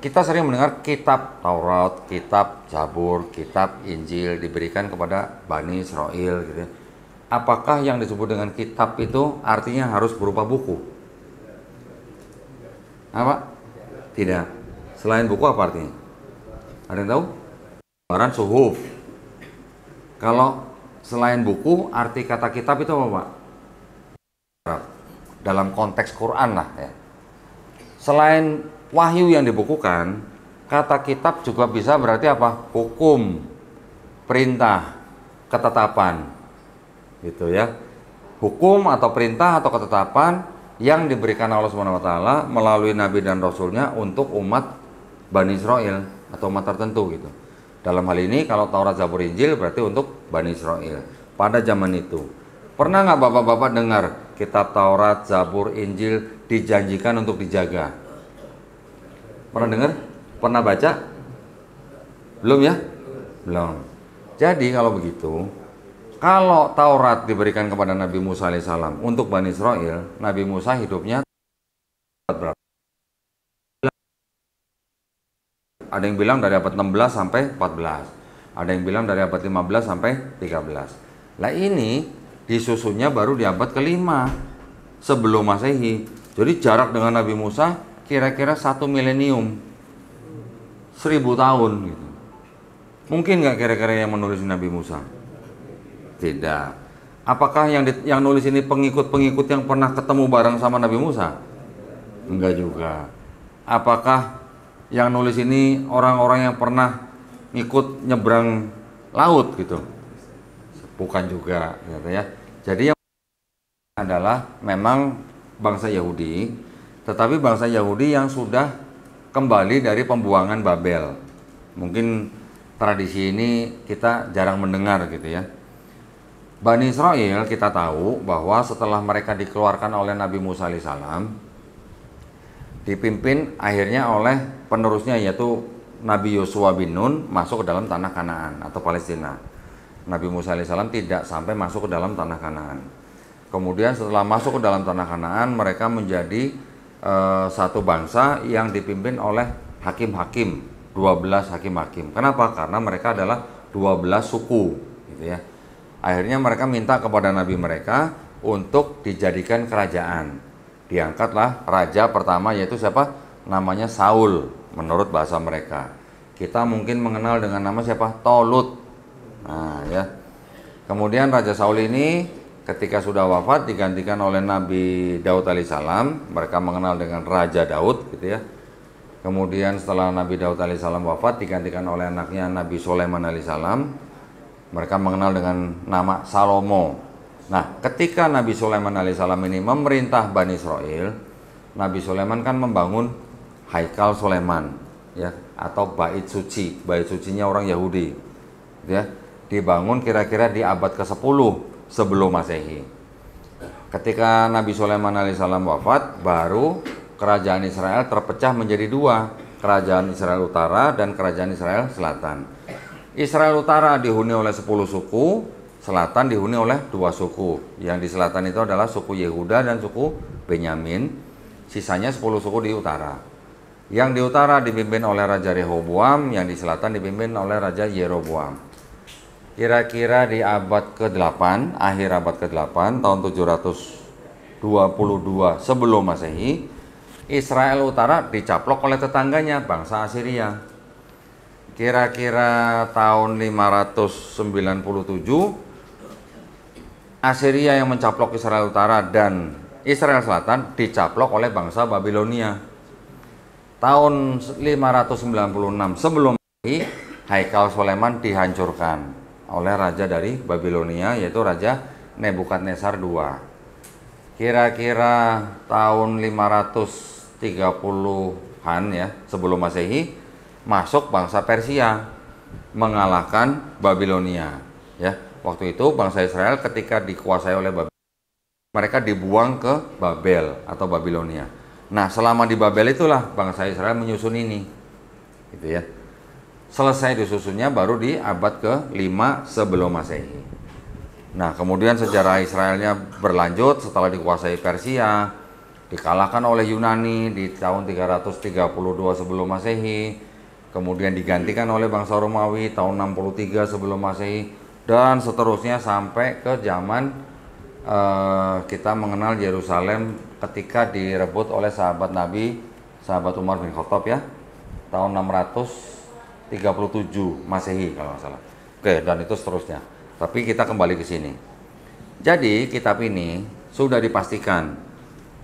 Kita sering mendengar kitab Taurat, kitab Zabur, kitab Injil diberikan kepada Bani Israel gitu ya. Apakah yang disebut dengan kitab itu artinya harus berupa buku? Apa? Tidak. Selain buku apa artinya? Ada yang tahu? Lembaran suhuf. Kalau selain buku, arti kata kitab itu apa Pak? Dalam konteks Quran lah ya. Selain wahyu yang dibukukan, kata kitab juga bisa berarti apa? Hukum, perintah, ketetapan, gitu ya. Hukum atau perintah atau ketetapan yang diberikan Allah Subhanahu Wa Taala melalui Nabi dan Rasulnya untuk umat Bani Israel atau umat tertentu gitu. Dalam hal ini kalau Taurat, Zabur, Injil berarti untuk Bani Israel pada zaman itu. Pernah nggak bapak-bapak dengar kitab Taurat, Zabur, Injil dijanjikan untuk dijaga? Pernah dengar? Pernah baca? Belum ya? Belum. Jadi kalau begitu, kalau Taurat diberikan kepada Nabi Musa alaihissalam untuk Bani Israel, Nabi Musa hidupnya berapa? Ada yang bilang dari abad 16 sampai 14. Ada yang bilang dari abad 15 sampai 13. Lah ini disusunnya baru di abad ke-5 sebelum Masehi. Jadi jarak dengan Nabi Musa kira-kira 1 milenium, 1000 tahun gitu. Mungkin nggak kira-kira yang menulis Nabi Musa? Tidak. Apakah yang nulis ini pengikut-pengikut yang pernah ketemu bareng sama Nabi Musa? Enggak juga. Apakah yang nulis ini orang-orang yang pernah ngikut nyebrang laut gitu? Bukan juga gitu ya. Jadi yang adalah memang bangsa Yahudi, tetapi bangsa Yahudi yang sudah kembali dari pembuangan Babel. Mungkin tradisi ini kita jarang mendengar gitu ya. Bani Israel kita tahu bahwa setelah mereka dikeluarkan oleh Nabi Musa alaihissalam, dipimpin akhirnya oleh penerusnya yaitu Nabi Yosua bin Nun masuk ke dalam tanah Kanaan atau Palestina. Nabi Musa alaihissalam tidak sampai masuk ke dalam tanah Kanaan. Kemudian setelah masuk ke dalam tanah Kanaan, mereka menjadi satu bangsa yang dipimpin oleh hakim-hakim, 12 hakim-hakim. Kenapa? Karena mereka adalah 12 suku gitu ya. Akhirnya mereka minta kepada nabi mereka untuk dijadikan kerajaan. Diangkatlah raja pertama yaitu siapa? Namanya Saul menurut bahasa mereka. Kita mungkin mengenal dengan nama siapa? Tolut. Nah, ya. Kemudian Raja Saul ini ketika sudah wafat digantikan oleh Nabi Daud alaihissalam. Mereka mengenal dengan Raja Daud gitu ya. Kemudian setelah Nabi Daud alaihissalam wafat digantikan oleh anaknya Nabi Sulaiman alaihissalam. Mereka mengenal dengan nama Salomo. Nah, ketika Nabi Sulaiman alaihissalam ini memerintah Bani Israel, Nabi Sulaiman kan membangun Haikal Sulaiman, ya, atau bait suci. Bait sucinya orang Yahudi, ya, dibangun kira-kira di abad ke-10 sebelum Masehi. Ketika Nabi Sulaiman alaihissalam wafat, baru kerajaan Israel terpecah menjadi dua, kerajaan Israel Utara dan kerajaan Israel Selatan. Israel Utara dihuni oleh 10 suku, Selatan dihuni oleh 2 suku. Yang di selatan itu adalah suku Yehuda dan suku Benyamin. Sisanya 10 suku di utara. Yang di utara dipimpin oleh Raja Rehoboam, yang di selatan dipimpin oleh Raja Yeroboam. Kira-kira di abad ke-8, akhir abad ke-8, tahun 722 sebelum Masehi, Israel Utara dicaplok oleh tetangganya, bangsa Assyria. Kira-kira tahun 597 Assyria yang mencaplok Israel Utara dan Israel Selatan dicaplok oleh bangsa Babilonia. Tahun 596 sebelum Masehi, Haikal Sulaiman dihancurkan oleh raja dari Babilonia yaitu Raja Nebukadnezar II. Kira-kira tahun 530-an ya sebelum Masehi, masuk bangsa Persia, mengalahkan Babilonia. Ya, waktu itu bangsa Israel ketika dikuasai oleh Babel, mereka dibuang ke Babel atau Babilonia. Nah, selama di Babel itulah bangsa Israel menyusun ini, gitu ya. Selesai disusunnya baru di abad ke-5 sebelum Masehi. Nah, kemudian sejarah Israelnya berlanjut setelah dikuasai Persia, dikalahkan oleh Yunani di tahun 332 sebelum Masehi, kemudian digantikan oleh bangsa Romawi tahun 63 sebelum Masehi, dan seterusnya sampai ke zaman kita mengenal Yerusalem ketika direbut oleh sahabat Nabi, sahabat Umar bin Khattab ya, tahun 637 Masehi kalau nggak salah. Oke, dan itu seterusnya. Tapi kita kembali ke sini. Jadi kitab ini sudah dipastikan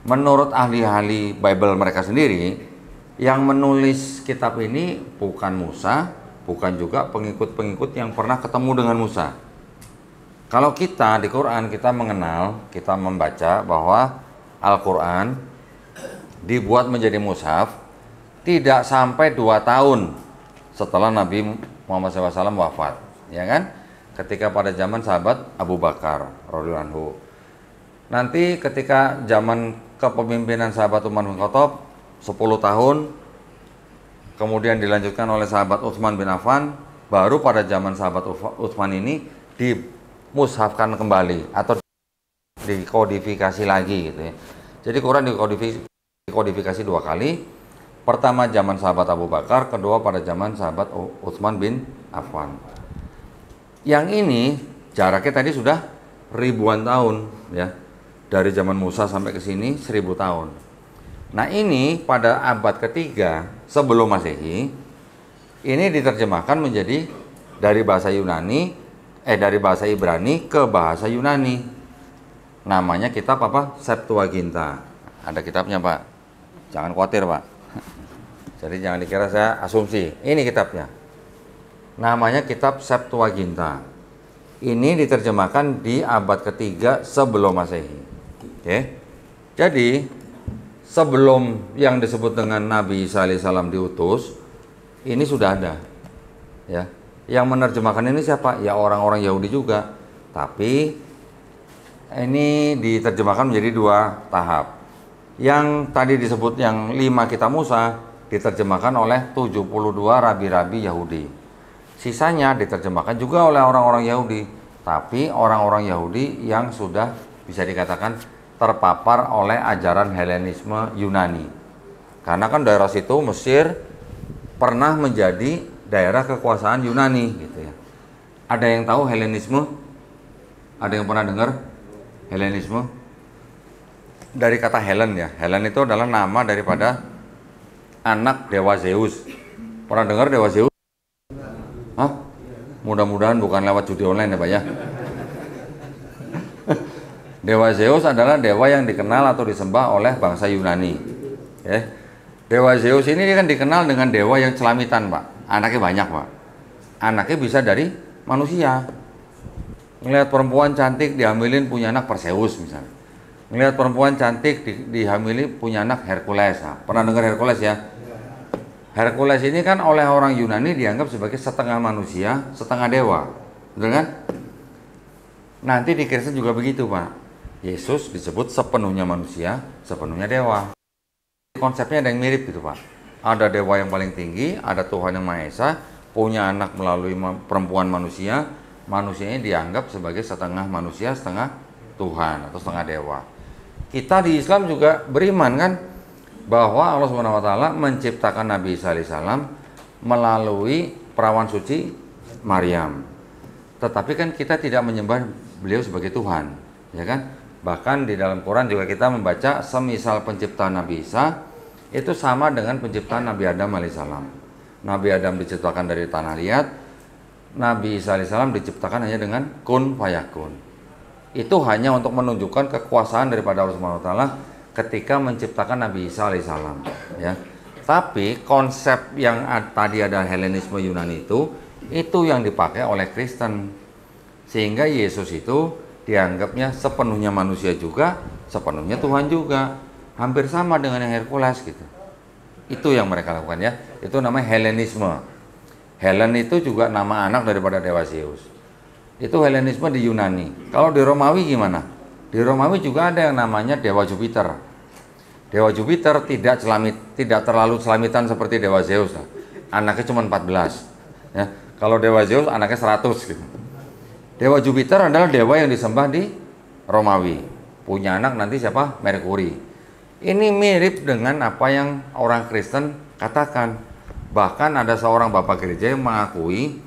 menurut ahli-ahli Bible mereka sendiri, yang menulis kitab ini bukan Musa, bukan juga pengikut-pengikut yang pernah ketemu dengan Musa. Kalau kita di Quran, kita mengenal, kita membaca bahwa Al-Quran dibuat menjadi mushaf tidak sampai 2 tahun setelah Nabi Muhammad SAW wafat, ya kan? Ketika pada zaman sahabat Abu Bakar radhiyallahu anhu. Nanti ketika zaman kepemimpinan sahabat Umar bin Khattab 10 tahun, kemudian dilanjutkan oleh sahabat Utsman bin Affan, baru pada zaman sahabat Utsman ini dimushafkan kembali atau dikodifikasi lagi gitu ya. Jadi Quran dikodifikasi 2 kali. Pertama zaman sahabat Abu Bakar, kedua pada zaman sahabat Utsman bin Affan. Yang ini jaraknya tadi sudah ribuan tahun ya. Dari zaman Musa sampai ke sini 1000 tahun. Nah, ini pada abad ketiga sebelum Masehi, ini diterjemahkan menjadi dari bahasa dari bahasa Ibrani ke bahasa Yunani. Namanya kitab apa? Septuaginta. Ada kitabnya, Pak. Jangan khawatir, Pak. Jadi jangan dikira saya asumsi. Ini kitabnya. Namanya kitab Septuaginta. Ini diterjemahkan di abad ketiga sebelum Masehi. Oke. Jadi sebelum yang disebut dengan Nabi Isa alaihissalam diutus, ini sudah ada. Ya. Yang menerjemahkan ini siapa? Ya orang-orang Yahudi juga. Tapi ini diterjemahkan menjadi 2 tahap. Yang tadi disebut yang 5 kitab Musa diterjemahkan oleh 72 rabi-rabi Yahudi. Sisanya diterjemahkan juga oleh orang-orang Yahudi, tapi orang-orang Yahudi yang sudah bisa dikatakan terpapar oleh ajaran Helenisme Yunani. Karena kan daerah situ Mesir pernah menjadi daerah kekuasaan Yunani gitu ya. Ada yang tahu Helenisme? Ada yang pernah dengar Helenisme? Dari kata Helen ya. Helen itu adalah nama daripada anak dewa Zeus. Pernah dengar dewa Zeus? Hah? Mudah-mudahan bukan lewat judi online ya Pak ya. Dewa Zeus adalah dewa yang dikenal atau disembah oleh bangsa Yunani. Dewa Zeus ini kan dikenal dengan dewa yang celamitan, Pak. Anaknya banyak, Pak. Anaknya bisa dari manusia. Ngelihat perempuan cantik dihamilin punya anak Perseus misalnya. Ngelihat perempuan cantik dihamili punya anak Hercules. Nah, pernah dengar Hercules ya? Hercules ini kan oleh orang Yunani dianggap sebagai setengah manusia, setengah dewa. Betul kan? Nanti di Kristen juga begitu, Pak. Yesus disebut sepenuhnya manusia, sepenuhnya dewa. Konsepnya ada yang mirip gitu, Pak. Ada dewa yang paling tinggi, ada Tuhan yang Maha Esa, punya anak melalui perempuan manusia. Manusianya dianggap sebagai setengah manusia, setengah Tuhan atau setengah dewa. Kita di Islam juga beriman kan bahwa Allah Subhanahu wa taala menciptakan Nabi Isa alaihissalam melalui perawan suci Maryam. Tetapi kan kita tidak menyembah beliau sebagai Tuhan, ya kan? Bahkan di dalam Quran juga kita membaca semisal penciptaan Nabi Isa itu sama dengan penciptaan Nabi Adam alaihissalam. Nabi Adam diciptakan dari tanah liat, Nabi Isa alaihissalam diciptakan hanya dengan kun fayakun. Itu hanya untuk menunjukkan kekuasaan daripada Allah Subhanahu wa taala ketika menciptakan Nabi Isa alaihissalam, ya. Tapi konsep yang tadi ada Helenisme Yunani itu yang dipakai oleh Kristen. Sehingga Yesus itu dianggapnya sepenuhnya manusia juga, sepenuhnya Tuhan juga. Hampir sama dengan yang Hercules gitu. Itu yang mereka lakukan ya. Itu namanya Helenisme. Helen itu juga nama anak daripada dewa Zeus. Itu Helenisme di Yunani. Kalau di Romawi gimana? Di Romawi juga ada yang namanya dewa Jupiter. Dewa Jupiter tidak terlalu selamitan seperti dewa Zeus. Anaknya cuma 14. Ya. Kalau dewa Zeus anaknya 100 gitu. Dewa Jupiter adalah dewa yang disembah di Romawi. Punya anak nanti siapa? Merkuri. Ini mirip dengan apa yang orang Kristen katakan. Bahkan ada seorang bapak gereja yang mengakui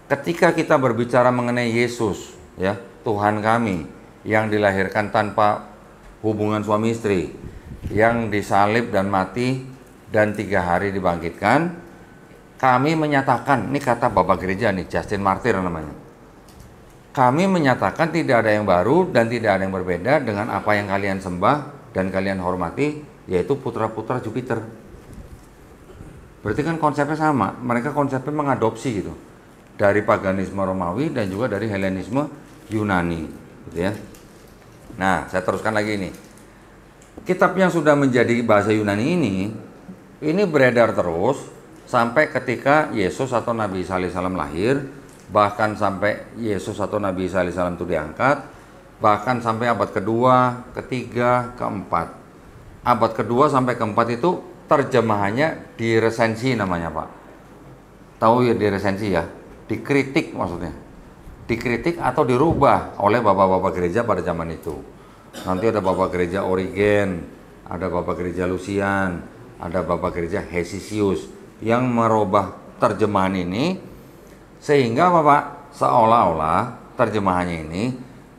ketika kita berbicara mengenai Yesus, ya, Tuhan kami yang dilahirkan tanpa hubungan suami istri, yang disalib dan mati dan 3 hari dibangkitkan, kami menyatakan, ini kata bapak gereja nih, Justin Martyr namanya, kami menyatakan tidak ada yang baru dan tidak ada yang berbeda dengan apa yang kalian sembah dan kalian hormati, yaitu putra-putra Jupiter. Berarti kan konsepnya sama, mereka konsepnya mengadopsi gitu dari paganisme Romawi dan juga dari Helenisme Yunani, gitu ya. Nah, saya teruskan lagi ini. Kitab yang sudah menjadi bahasa Yunani ini beredar terus sampai ketika Yesus atau Nabi Isa alaihissalam lahir, bahkan sampai Yesus atau Nabi Isa alaihissalam itu diangkat, bahkan sampai abad kedua, ketiga, keempat. Abad kedua sampai keempat itu terjemahannya diresensi namanya Pak. Tahu ya diresensi ya? Dikritik maksudnya. Dikritik atau dirubah oleh bapak-bapak gereja pada zaman itu. Nanti ada bapak gereja Origen, ada bapak gereja Lucian, ada bapak gereja Hesisius yang merubah terjemahan ini sehingga Bapak seolah-olah terjemahannya ini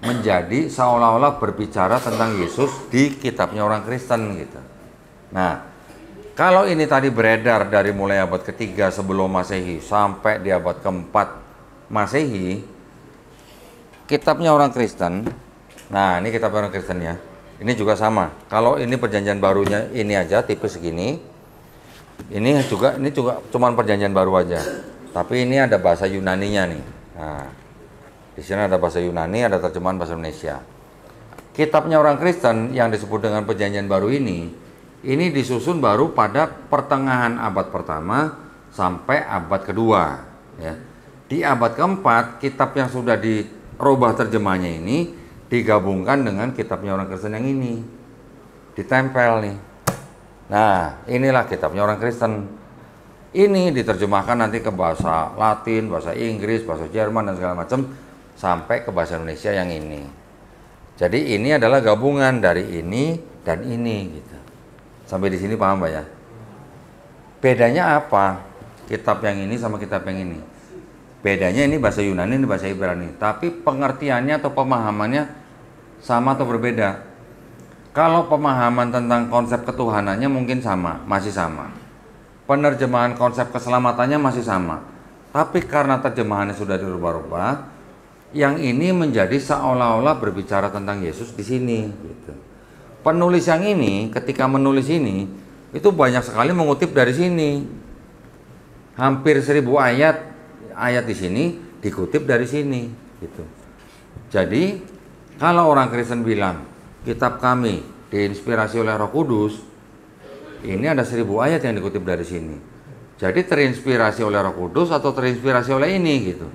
menjadi seolah-olah berbicara tentang Yesus di kitabnya orang Kristen gitu. Nah, kalau ini tadi beredar dari mulai abad ketiga sebelum Masehi sampai di abad keempat Masehi, kitabnya orang Kristen, nah ini kitab orang Kristen ya, ini juga sama. Kalau ini perjanjian barunya ini aja tipis segini, ini juga cuman perjanjian baru aja. Tapi ini ada bahasa Yunaninya nih. Nah, di sini ada bahasa Yunani, ada terjemahan bahasa Indonesia. Kitabnya orang Kristen yang disebut dengan perjanjian baru ini disusun baru pada pertengahan abad pertama sampai abad kedua. Ya. Di abad keempat, kitab yang sudah dirubah terjemahnya ini digabungkan dengan kitabnya orang Kristen yang ini. Ditempel nih. Nah, inilah kitabnya orang Kristen. Ini diterjemahkan nanti ke bahasa Latin, bahasa Inggris, bahasa Jerman, dan segala macam sampai ke bahasa Indonesia yang ini. Jadi ini adalah gabungan dari ini dan ini gitu. Sampai di sini paham Pak ya? Bedanya apa? Kitab yang ini sama kitab yang ini. Bedanya ini bahasa Yunani, ini bahasa Ibrani. Tapi pengertiannya atau pemahamannya sama atau berbeda. Kalau pemahaman tentang konsep ketuhanannya mungkin sama, masih sama. Penerjemahan konsep keselamatannya masih sama. Tapi karena terjemahannya sudah dirubah-rubah, yang ini menjadi seolah-olah berbicara tentang Yesus di sini gitu. Penulis yang ini ketika menulis ini itu banyak sekali mengutip dari sini. Hampir 1000 ayat di sini dikutip dari sini gitu. Jadi kalau orang Kristen bilang kitab kami diinspirasi oleh Roh Kudus, ini ada 1000 ayat yang dikutip dari sini. Jadi terinspirasi oleh Roh Kudus atau terinspirasi oleh ini gitu.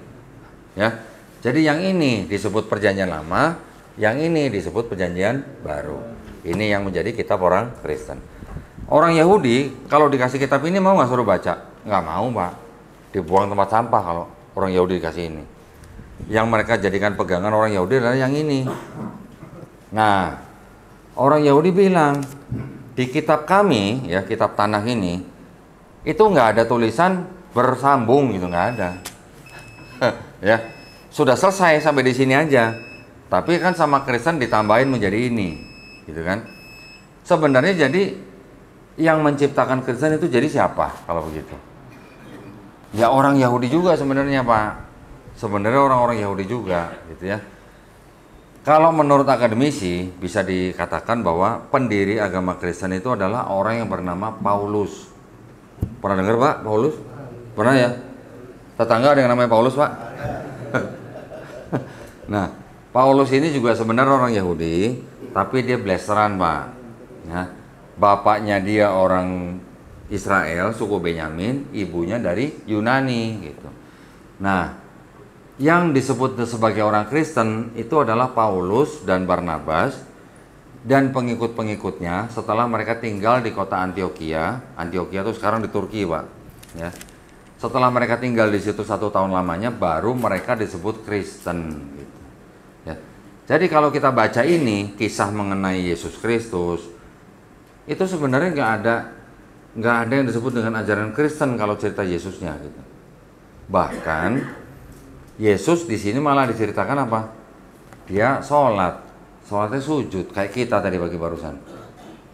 Ya. Jadi yang ini disebut perjanjian lama, yang ini disebut perjanjian baru. Ini yang menjadi kitab orang Kristen. Orang Yahudi kalau dikasih kitab ini mau nggak suruh baca? Nggak mau Pak. Dibuang tempat sampah kalau orang Yahudi dikasih ini. Yang mereka jadikan pegangan orang Yahudi adalah yang ini. Nah, orang Yahudi bilang di kitab kami, ya kitab Tanakh ini, itu nggak ada tulisan bersambung gitu, nggak ada. Ya, sudah selesai sampai di sini aja. Tapi kan sama Kristen ditambahin menjadi ini. Gitu kan. Sebenarnya jadi yang menciptakan Kristen itu jadi siapa kalau begitu? Ya orang Yahudi juga sebenarnya Pak. Sebenarnya orang-orang Yahudi juga gitu ya. Kalau menurut akademisi bisa dikatakan bahwa pendiri agama Kristen itu adalah orang yang bernama Paulus. Pernah dengar Pak Paulus? Pernah ya? Tetangga ada yang namanya Paulus Pak? Nah, Paulus ini juga sebenarnya orang Yahudi, tapi dia blasteran Pak. Ya, bapaknya dia orang Israel, suku Benyamin, ibunya dari Yunani gitu. Nah, yang disebut sebagai orang Kristen itu adalah Paulus dan Barnabas dan pengikut-pengikutnya setelah mereka tinggal di kota Antioquia. Antioquia itu sekarang di Turki, Pak. Ya. Setelah mereka tinggal di situ 1 tahun lamanya, baru mereka disebut Kristen. Gitu. Ya. Jadi kalau kita baca ini kisah mengenai Yesus Kristus, itu sebenarnya nggak ada yang disebut dengan ajaran Kristen kalau cerita Yesusnya. Gitu. Bahkan Yesus di sini malah diceritakan apa? Dia sholatnya sujud kayak kita tadi pagi barusan.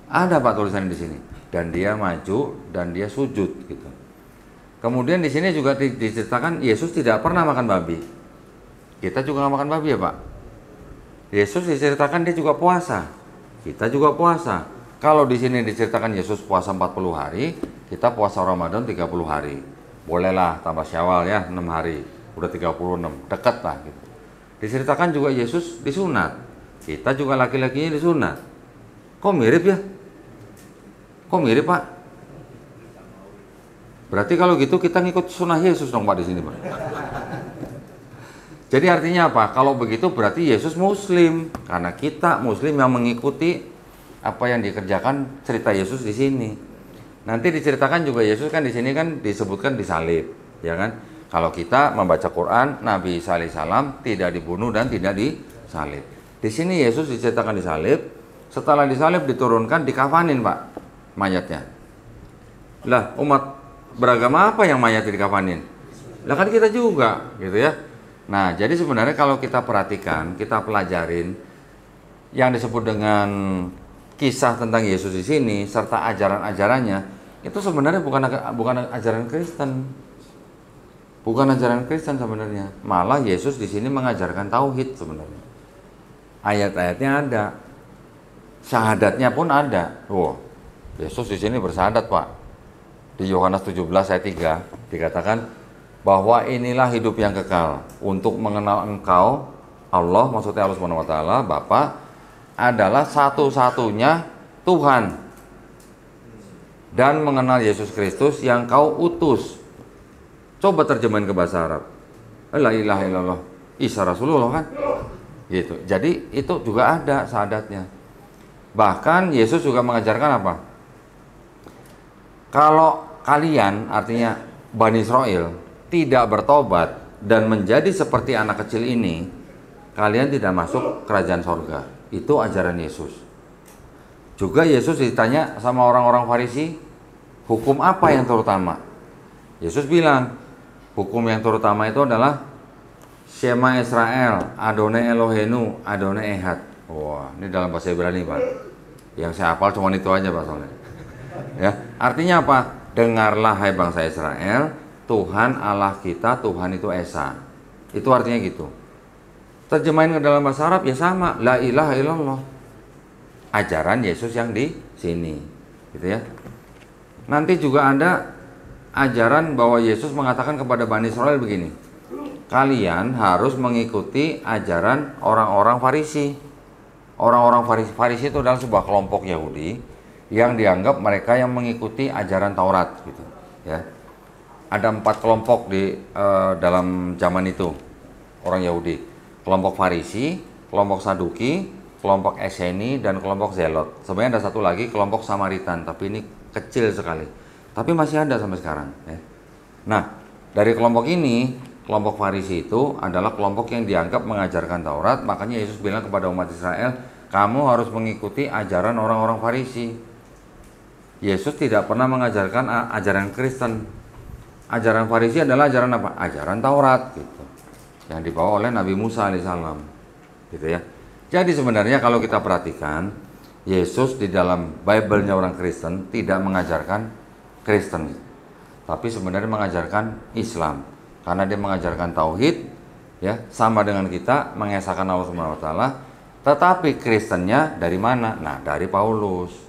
Ada Pak tulisannya di sini. Dan dia maju dan dia sujud gitu. Kemudian di sini juga diceritakan Yesus tidak pernah makan babi. Kita juga nggak makan babi ya Pak. Yesus diceritakan dia juga puasa. Kita juga puasa. Kalau di sini diceritakan Yesus puasa 40 hari, kita puasa Ramadan 30 hari. Bolehlah tambah Syawal ya 6 hari. Udah 36, dekat lah gitu. Diceritakan juga Yesus disunat. Kita juga laki-lakinya disunat. Kok mirip ya? Kok mirip Pak? Berarti kalau gitu kita ngikut sunnah Yesus dong Pak di sini Pak. Jadi artinya apa? Kalau begitu berarti Yesus Muslim, karena kita Muslim yang mengikuti apa yang dikerjakan cerita Yesus di sini. Nanti diceritakan juga Yesus kan di sini kan disebutkan disalib, ya kan? Kalau kita membaca Quran, Nabi Isa alaihissalam tidak dibunuh dan tidak disalib. Di sini Yesus diceritakan disalib, setelah disalib diturunkan dikafanin Pak mayatnya. Lah umat beragama apa yang mayatnya dikafanin? Lah kan kita juga gitu ya. Nah jadi sebenarnya kalau kita perhatikan, kita pelajarin yang disebut dengan kisah tentang Yesus di sini serta ajaran-ajarannya itu sebenarnya bukan ajaran Kristen. Bukan ajaran Kristen sebenarnya. Malah Yesus di sini mengajarkan tauhid sebenarnya. Ayat-ayatnya ada. Syahadatnya pun ada. Oh, Yesus di sini bersyahadat, Pak. Di Yohanes 17 ayat 3 dikatakan bahwa inilah hidup yang kekal, untuk mengenal Engkau, Allah, maksudnya Allah Subhanahu wa taala, Bapa, adalah satu-satunya Tuhan, dan mengenal Yesus Kristus yang Kau utus. Coba terjemahin ke bahasa Arab. La ilaha illallah, Isa Rasulullah kan? Gitu. Jadi itu juga ada syahadatnya. Bahkan Yesus juga mengajarkan apa? Kalau kalian, artinya Bani Israel, tidak bertobat dan menjadi seperti anak kecil ini, kalian tidak masuk kerajaan sorga. Itu ajaran Yesus. Juga Yesus ditanya sama orang-orang Farisi, hukum apa yang terutama? Yesus bilang, hukum yang terutama itu adalah Shema Israel, Adonai Elohenu, Adonai Ehad. Wah, ini dalam bahasa Ibrani Pak. Yang saya hafal cuma itu aja Pak soalnya. Ya, artinya apa? Dengarlah hai bangsa Israel, Tuhan Allah kita, Tuhan itu Esa. Itu artinya gitu. Terjemahin ke dalam bahasa Arab ya sama, la ilaha illallah. Ajaran Yesus yang di sini, gitu ya. Nanti juga ada ajaran bahwa Yesus mengatakan kepada Bani Israel begini, kalian harus mengikuti ajaran orang-orang Farisi. Orang-orang Farisi itu adalah sebuah kelompok Yahudi yang dianggap mereka yang mengikuti ajaran Taurat, gitu ya. Ada 4 kelompok di dalam zaman itu orang Yahudi. Kelompok Farisi, kelompok Saduki, kelompok Eseni, dan kelompok Zelot. Sebenarnya ada satu lagi kelompok Samaritan, tapi ini kecil sekali. Tapi masih ada sampai sekarang. Ya. Nah, dari kelompok ini, kelompok Farisi itu adalah kelompok yang dianggap mengajarkan Taurat. Makanya Yesus bilang kepada umat Israel, kamu harus mengikuti ajaran orang-orang Farisi. Yesus tidak pernah mengajarkan ajaran Kristen. Ajaran Farisi adalah ajaran apa? Ajaran Taurat, gitu, yang dibawa oleh Nabi Musa alaihissalam, gitu ya. Jadi sebenarnya kalau kita perhatikan, Yesus di dalam Bible-nya orang Kristen tidak mengajarkan Kristen, tapi sebenarnya mengajarkan Islam, karena dia mengajarkan tauhid, ya, sama dengan kita mengesahkan Allah Subhanahu wa taala. Tetapi Kristennya dari mana? Nah, dari Paulus.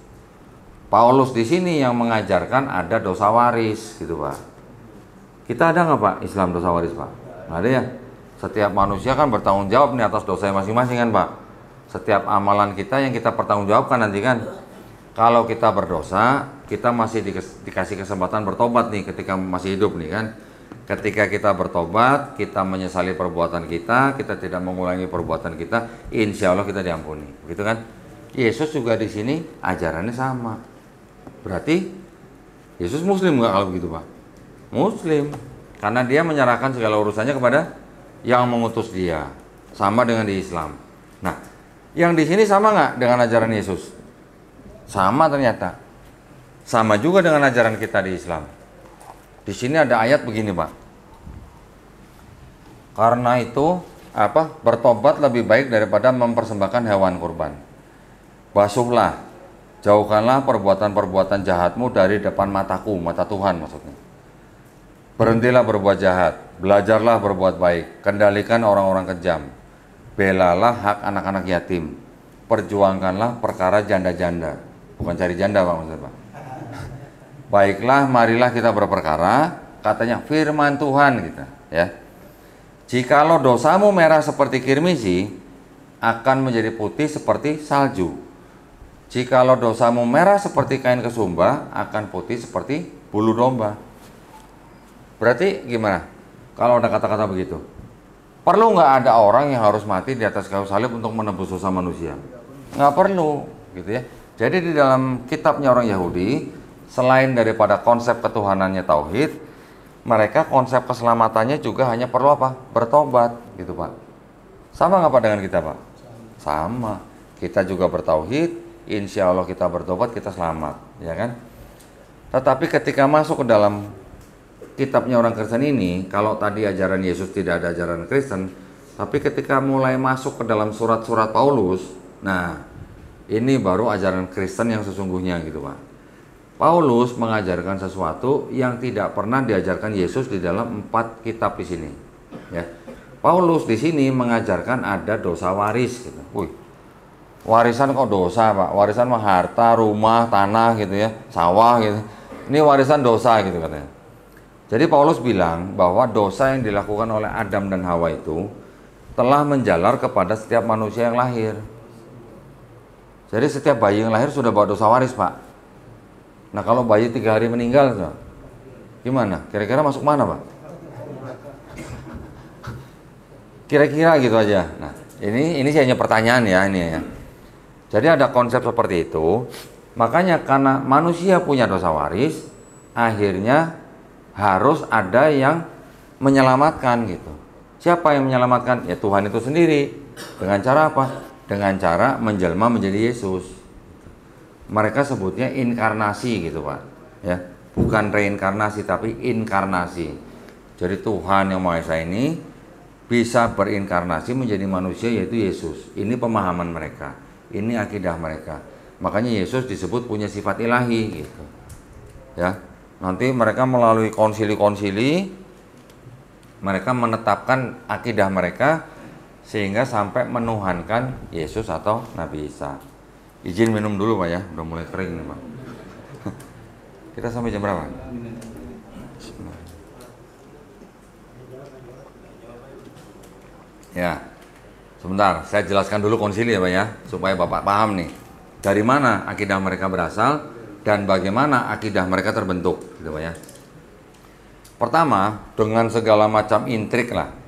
Paulus di sini yang mengajarkan ada dosa waris, gitu Pak. Kita ada nggak Pak Islam dosa waris Pak? Nggak ada ya. Setiap manusia kan bertanggung jawab nih atas dosanya masing-masing kan Pak. Setiap amalan kita yang kita pertanggungjawabkan nanti kan. Kalau kita berdosa, kita masih dikasih kesempatan bertobat nih ketika masih hidup nih kan. Ketika kita bertobat, kita menyesali perbuatan kita tidak mengulangi perbuatan kita, insya Allah kita diampuni. Begitu kan? Yesus juga di sini ajarannya sama. Berarti Yesus Muslim nggak kalau begitu Pak? Muslim, karena dia menyerahkan segala urusannya kepada yang mengutus dia. Sama dengan di Islam. Nah, yang di sini sama nggak dengan ajaran Yesus? Sama ternyata. Sama juga dengan ajaran kita di Islam. Di sini ada ayat begini Pak. Karena itu bertobat lebih baik daripada mempersembahkan hewan kurban. Basuhlah, jauhkanlah perbuatan-perbuatan jahatmu dari depan mataku, mata Tuhan maksudnya. Berhentilah berbuat jahat, belajarlah berbuat baik, kendalikan orang-orang kejam, belalah hak anak-anak yatim, perjuangkanlah perkara janda-janda. Bukan cari janda Pak maksudnya Pak. Baiklah, marilah kita berperkara, katanya firman Tuhan kita, ya. Jikalau dosamu merah seperti kirmisi, akan menjadi putih seperti salju. Jikalau dosamu merah seperti kain kesumba, akan putih seperti bulu domba. Berarti gimana? Kalau ada kata-kata begitu, perlu nggak ada orang yang harus mati di atas kayu salib untuk menebus dosa manusia? Nggak perlu, gitu ya. Jadi di dalam kitabnya orang Yahudi, selain daripada konsep ketuhanannya tauhid, mereka konsep keselamatannya juga hanya perlu apa? Bertobat, gitu Pak. Sama nggak Pak dengan kita Pak? Sama. Kita juga bertauhid, insya Allah kita bertobat, kita selamat, ya kan? Tetapi ketika masuk ke dalam kitabnya orang Kristen ini, kalau tadi ajaran Yesus tidak ada ajaran Kristen, tapi ketika mulai masuk ke dalam surat-surat Paulus, nah ini baru ajaran Kristen yang sesungguhnya gitu Pak. Paulus mengajarkan sesuatu yang tidak pernah diajarkan Yesus di dalam 4 kitab di sini. Ya. Paulus di sini mengajarkan ada dosa waris gitu. Wih, warisan kok dosa Pak? Warisan mah harta, rumah, tanah gitu ya, sawah gitu. Ini warisan dosa gitu katanya. Jadi Paulus bilang bahwa dosa yang dilakukan oleh Adam dan Hawa itu telah menjalar kepada setiap manusia yang lahir. Jadi setiap bayi yang lahir sudah bawa dosa waris Pak. Nah kalau bayi 3 hari meninggal, gimana? Kira-kira masuk mana Pak? Kira-kira gitu aja. Nah ini sih hanya pertanyaan ya ini ya. Jadi ada konsep seperti itu. Makanya karena manusia punya dosa waris, akhirnya harus ada yang menyelamatkan gitu. Siapa yang menyelamatkan? Ya Tuhan itu sendiri. Dengan cara apa? Dengan cara menjelma menjadi Yesus. Mereka sebutnya inkarnasi gitu Pak, ya, bukan reinkarnasi tapi inkarnasi. Jadi Tuhan yang Maha Esa ini bisa berinkarnasi menjadi manusia, yaitu Yesus. Ini pemahaman mereka, ini akidah mereka. Makanya Yesus disebut punya sifat ilahi gitu, ya. Nanti mereka melalui konsili-konsili mereka menetapkan akidah mereka sehingga sampai menuhankan Yesus atau Nabi Isa. Izin minum dulu Pak ya, udah mulai kering nih Pak. Kita sampai jam berapa? Ya, sebentar, saya jelaskan dulu konsili ya Pak ya, supaya Bapak paham nih dari mana akidah mereka berasal dan bagaimana akidah mereka terbentuk, gitu Pak ya. Pertama, dengan segala macam intrik lah,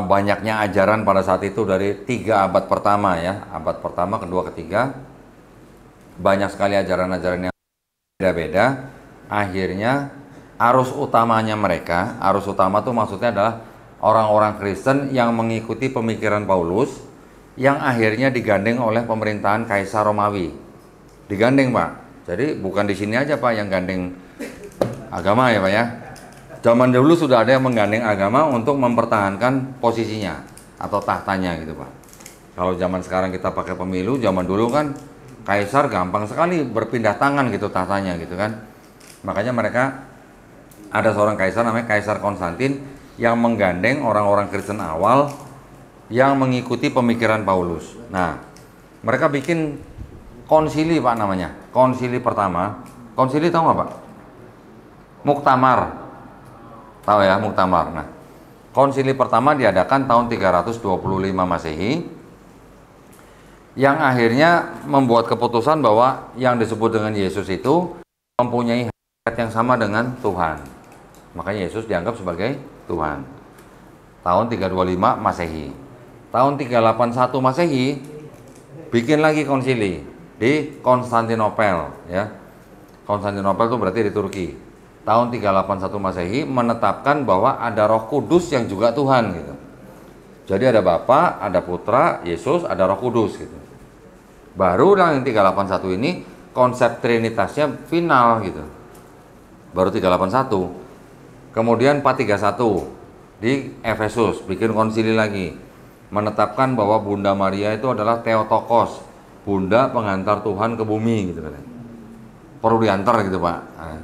banyaknya ajaran pada saat itu dari 3 abad pertama ya, abad pertama, kedua, ketiga, banyak sekali ajaran-ajaran yang beda-beda. Akhirnya arus utamanya mereka, arus utama tuh maksudnya adalah orang-orang Kristen yang mengikuti pemikiran Paulus, yang akhirnya digandeng oleh pemerintahan Kaisar Romawi. Digandeng Pak, jadi bukan di sini aja Pak yang gandeng agama ya Pak ya. Zaman dulu sudah ada yang menggandeng agama untuk mempertahankan posisinya atau tahtanya gitu Pak. Kalau zaman sekarang kita pakai pemilu, zaman dulu kan kaisar gampang sekali berpindah tangan gitu tahtanya gitu kan. Makanya mereka ada seorang kaisar namanya Kaisar Konstantin yang menggandeng orang-orang Kristen awal yang mengikuti pemikiran Paulus. Nah, mereka bikin konsili Pak namanya. Konsili pertama. Konsili tahu nggak Pak? Muktamar. Tahu ya, muktamar. Nah, konsili pertama diadakan tahun 325 Masehi yang akhirnya membuat keputusan bahwa yang disebut dengan Yesus itu mempunyai hakikat yang sama dengan Tuhan. Makanya Yesus dianggap sebagai Tuhan. Tahun 325 Masehi. Tahun 381 Masehi bikin lagi konsili di Konstantinopel, ya. Konstantinopel itu berarti di Turki. Tahun 381 Masehi menetapkan bahwa ada Roh Kudus yang juga Tuhan gitu. Jadi ada Bapa, ada Putra, Yesus, ada Roh Kudus gitu. Baru yang 381 ini konsep trinitasnya final gitu. Baru 381. Kemudian 431 di Efesus bikin konsili lagi, menetapkan bahwa Bunda Maria itu adalah Theotokos, bunda pengantar Tuhan ke bumi gitu kan. Perlu diantar gitu, Pak. Nah.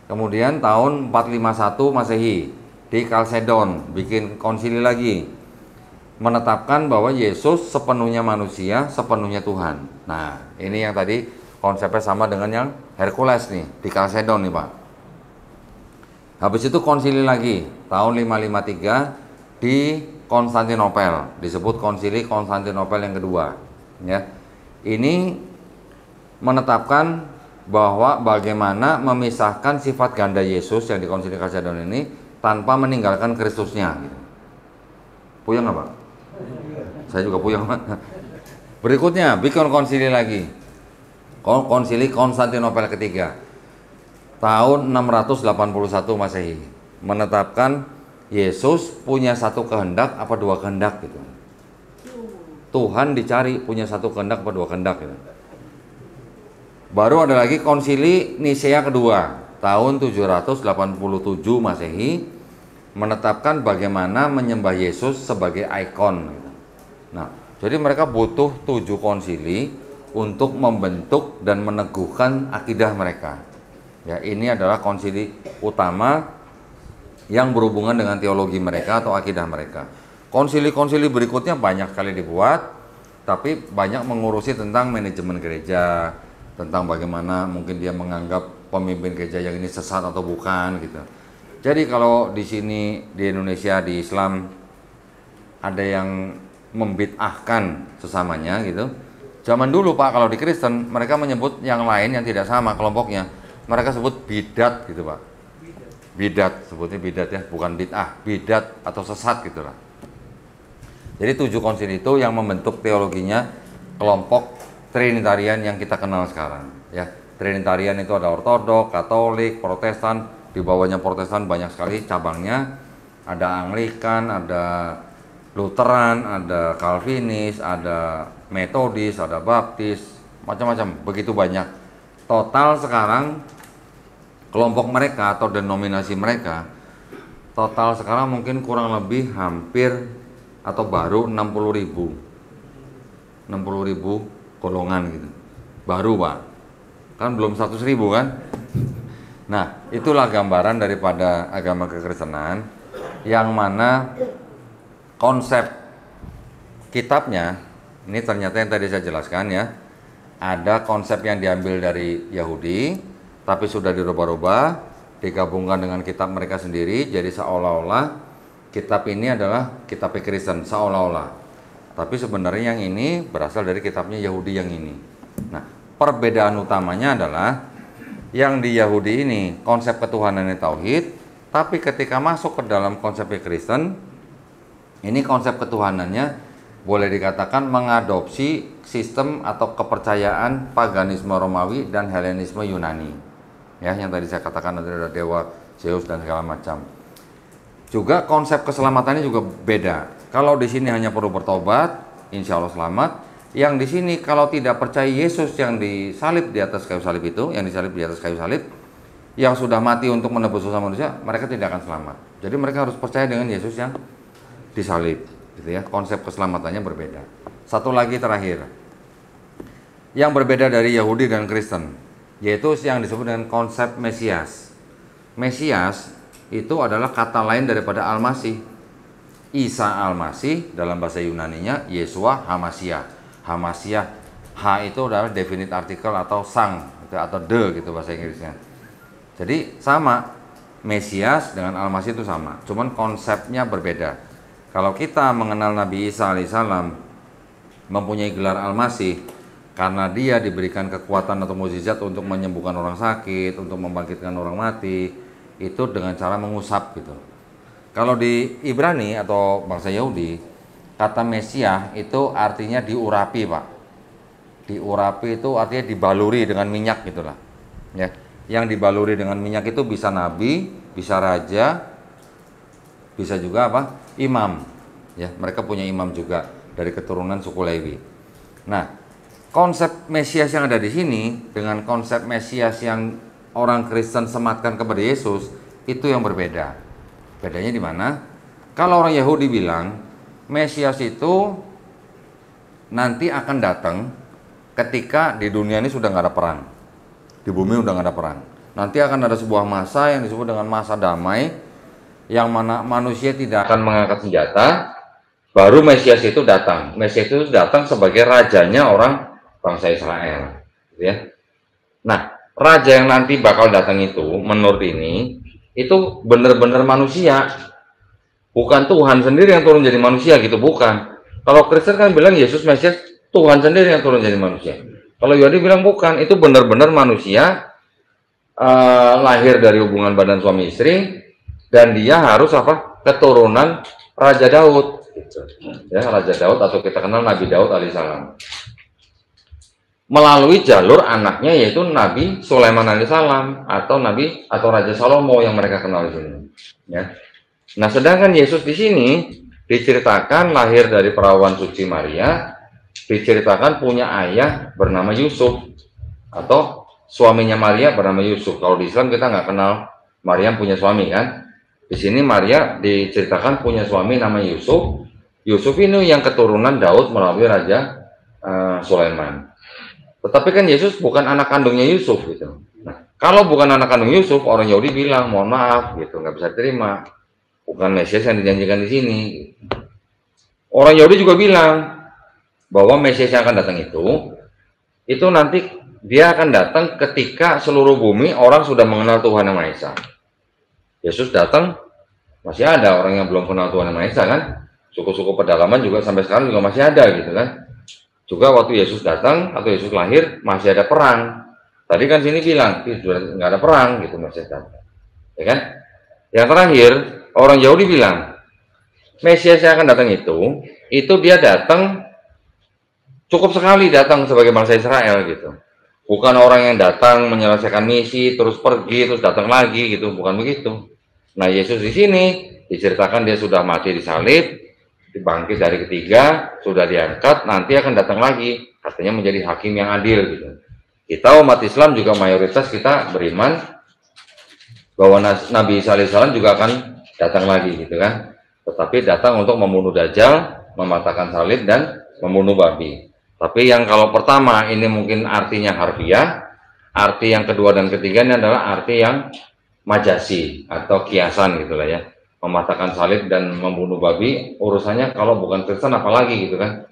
Kemudian tahun 451 Masehi di Kalsedon bikin konsili lagi, menetapkan bahwa Yesus sepenuhnya manusia, sepenuhnya Tuhan. Nah, ini yang tadi konsepnya sama dengan yang Hercules nih, di Kalsedon nih, Pak. Habis itu konsili lagi, tahun 553 di Konstantinopel, disebut konsili Konstantinopel yang kedua. Ya. Ini menetapkan bahwa bagaimana memisahkan sifat ganda Yesus yang di konsili Kalsedon ini tanpa meninggalkan Kristusnya. Gitu. Puyeng nggak, Pak? Saya juga puyeng. Berikutnya bikin konsili lagi, konsili Konstantinopel ketiga tahun 681 Masehi, menetapkan Yesus punya satu kehendak apa dua kehendak gitu. Tuhan dicari punya satu kehendak apa dua kehendak gitu. Baru ada lagi konsili Nisea kedua tahun 787 Masehi, menetapkan bagaimana menyembah Yesus sebagai ikon gitu. Nah, jadi mereka butuh 7 konsili untuk membentuk dan meneguhkan akidah mereka. Ya, ini adalah konsili utama yang berhubungan dengan teologi mereka atau akidah mereka. Konsili-konsili berikutnya banyak sekali dibuat, tapi banyak mengurusi tentang manajemen gereja, tentang bagaimana mungkin dia menganggap pemimpin gereja yang ini sesat atau bukan gitu. Jadi kalau di sini di Indonesia di Islam ada yang membid'ahkan sesamanya gitu. Zaman dulu, Pak, kalau di Kristen mereka menyebut yang lain yang tidak sama kelompoknya, mereka sebut bidat gitu, Pak. Bidat, sebutnya bidat ya, bukan bid'ah, bidat atau sesat gitulah. Jadi 7 konsili itu yang membentuk teologinya kelompok Trinitarian yang kita kenal sekarang ya. Trinitarian itu ada Ortodok, Katolik, Protestan. Di bawahnya Protestan banyak sekali cabangnya. Ada Anglikan, ada Lutheran, ada Calvinis, ada Metodis, ada Baptis, macam-macam, begitu banyak. Total sekarang kelompok mereka atau denominasi mereka total sekarang mungkin kurang lebih hampir atau baru 60.000 golongan gitu. Baru, Pak. Kan belum 100.000 kan? Nah, itulah gambaran daripada agama kekristenan yang mana konsep kitabnya ini ternyata yang tadi saya jelaskan ya. Ada konsep yang diambil dari Yahudi, tapi sudah dirubah-rubah, digabungkan dengan kitab mereka sendiri, jadi seolah-olah kitab ini adalah kitab Kristen, seolah-olah. Tapi sebenarnya yang ini berasal dari kitabnya Yahudi yang ini. Nah, perbedaan utamanya adalah yang di Yahudi ini konsep ketuhanannya tauhid, tapi ketika masuk ke dalam konsep Kristen, ini konsep ketuhanannya boleh dikatakan mengadopsi sistem atau kepercayaan paganisme Romawi dan Helenisme Yunani. Ya, yang tadi saya katakan ada dewa Zeus dan segala macam. Juga konsep keselamatannya juga beda. Kalau di sini hanya perlu bertobat, insya Allah selamat. Yang di sini kalau tidak percaya Yesus yang disalib di atas kayu salib itu, yang disalib di atas kayu salib, yang sudah mati untuk menebus dosa manusia, mereka tidak akan selamat. Jadi mereka harus percaya dengan Yesus yang disalib, gitu ya. Konsep keselamatannya berbeda. Satu lagi terakhir, yang berbeda dari Yahudi dan Kristen, yaitu yang disebut dengan konsep Mesias. Mesias itu adalah kata lain daripada Al-Masih. Isa Al-Masih dalam bahasa Yunaninya Yesua Hamasiah. Hamasiah, H itu adalah definite article atau sang atau the gitu bahasa Inggrisnya. Jadi sama, Mesias dengan Al-Masih itu sama, cuman konsepnya berbeda. Kalau kita mengenal Nabi Isa alaihissalam mempunyai gelar Al-Masih karena dia diberikan kekuatan atau mukjizat untuk menyembuhkan orang sakit, untuk membangkitkan orang mati, itu dengan cara mengusap gitu. Kalau di Ibrani atau bangsa Yahudi, kata Mesias itu artinya diurapi, Pak. Diurapi itu artinya dibaluri dengan minyak gitulah. Ya. Yang dibaluri dengan minyak itu bisa nabi, bisa raja, bisa juga apa? Imam. Ya, mereka punya imam juga dari keturunan suku Lewi. Nah, konsep Mesias yang ada di sini dengan konsep Mesias yang orang Kristen sematkan kepada Yesus itu yang berbeda. Bedanya di mana? Kalau orang Yahudi bilang Mesias itu nanti akan datang ketika di dunia ini sudah nggak ada perang, di bumi udah nggak ada perang. Nanti akan ada sebuah masa yang disebut dengan masa damai, yang mana manusia tidak akan mengangkat senjata. Baru Mesias itu datang. Mesias itu datang sebagai rajanya orang bangsa Israel, ya. Nah, raja yang nanti bakal datang itu, menurut ini, itu benar-benar manusia, bukan Tuhan sendiri yang turun jadi manusia gitu, bukan. Kalau Kristen kan bilang Yesus Mesias Tuhan sendiri yang turun jadi manusia. Kalau Yahudi bilang bukan, itu benar-benar manusia, lahir dari hubungan badan suami istri, dan dia harus apa? Keturunan Raja Daud, gitu. Ya, Raja Daud atau kita kenal Nabi Daud alaihissalam. Melalui jalur anaknya yaitu Nabi Sulaiman alaihissalam atau Raja Salomo yang mereka kenal di sini. Ya. Nah, sedangkan Yesus di sini diceritakan lahir dari perawan suci Maria, diceritakan punya ayah bernama Yusuf atau suaminya Maria bernama Yusuf. Kalau di Islam kita nggak kenal Maryam punya suami kan. Di sini Maria diceritakan punya suami nama Yusuf. Yusuf ini yang keturunan Daud melalui Raja Sulaiman. Tetapi kan Yesus bukan anak kandungnya Yusuf gitu. Nah, kalau bukan anak kandung Yusuf, orang Yahudi bilang mohon maaf gitu, nggak bisa terima. Bukan Mesias yang dijanjikan di sini. Orang Yahudi juga bilang bahwa Mesias yang akan datang itu nanti dia akan datang ketika seluruh bumi orang sudah mengenal Tuhan Yang Maha Esa. Yesus datang, masih ada orang yang belum kenal Tuhan Yang Maha Esa kan? Suku-suku pedalaman juga sampai sekarang juga masih ada gitu kan? Juga waktu Yesus datang atau Yesus lahir masih ada perang. Tadi kan sini bilang sudah nggak ada perang gitu Mesias datang, ya kan? Yang terakhir orang Yahudi bilang Mesias yang akan datang itu dia datang cukup sekali datang sebagai bangsa Israel gitu. Bukan orang yang datang menyelesaikan misi terus pergi terus datang lagi gitu, bukan begitu. Nah, Yesus di sini diceritakan dia sudah mati disalib, dibangkit dari ketiga, sudah diangkat, nanti akan datang lagi, artinya menjadi hakim yang adil gitu. Kita umat Islam juga mayoritas kita beriman bahwa Nabi Isa alaihissalam juga akan datang lagi gitu kan. Tetapi datang untuk membunuh Dajjal, mematahkan salib dan membunuh babi. Tapi yang kalau pertama ini mungkin artinya harfiah, arti yang kedua dan ketiga ini adalah arti yang majasi atau kiasan gitulah ya. Mematahkan salib dan membunuh babi urusannya kalau bukan Kristen apalagi gitu kan.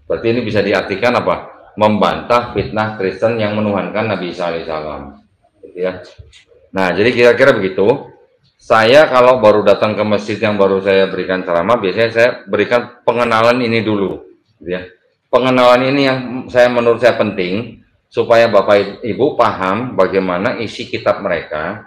Berarti ini bisa diartikan apa? Membantah fitnah Kristen yang menuhankan Nabi Isa alaihissalam gitu ya. Nah, jadi kira-kira begitu. Saya kalau baru datang ke masjid yang baru saya berikan ceramah, biasanya saya berikan pengenalan ini dulu gitu ya. Pengenalan ini yang menurut saya penting supaya Bapak Ibu paham bagaimana isi kitab mereka.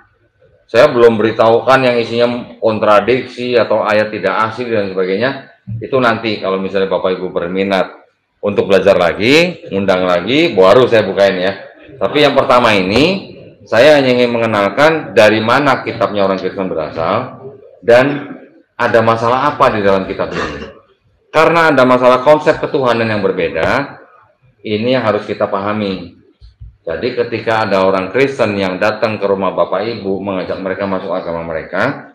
Saya belum beritahukan yang isinya kontradiksi atau ayat tidak asli dan sebagainya. Itu nanti kalau misalnya Bapak Ibu berminat untuk belajar lagi, undang lagi, baru saya bukain ya. Tapi yang pertama ini, saya hanya ingin mengenalkan dari mana kitabnya orang Kristen berasal dan ada masalah apa di dalam kitab ini. Karena ada masalah konsep ketuhanan yang berbeda, ini yang harus kita pahami. Jadi ketika ada orang Kristen yang datang ke rumah Bapak Ibu mengajak mereka masuk agama mereka,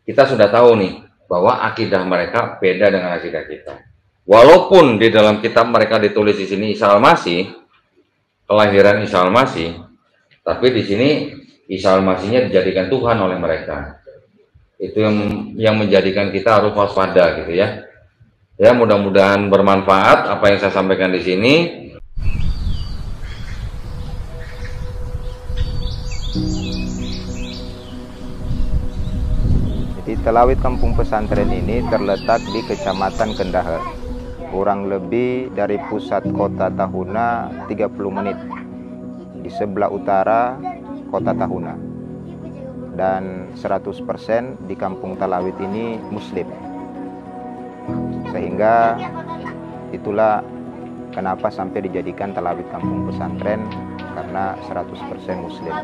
kita sudah tahu nih bahwa akidah mereka beda dengan akidah kita. Walaupun di dalam kitab mereka ditulis di sini Isa Al-Masih, kelahiran Isa Al-Masih, tapi di sini Isa Al-Masihnya dijadikan Tuhan oleh mereka. Itu yang menjadikan kita harus waspada gitu ya. Ya, mudah-mudahan bermanfaat apa yang saya sampaikan di sini. Jadi Telawit Kampung Pesantren ini terletak di Kecamatan Kendaher. kurang lebih dari pusat kota Tahuna 30 menit. Di sebelah utara kota Tahuna. Dan 100% di Kampung Talawit ini Muslim. Sehingga itulah kenapa sampai dijadikan Talawit Kampung Pesantren, karena 100% Muslim.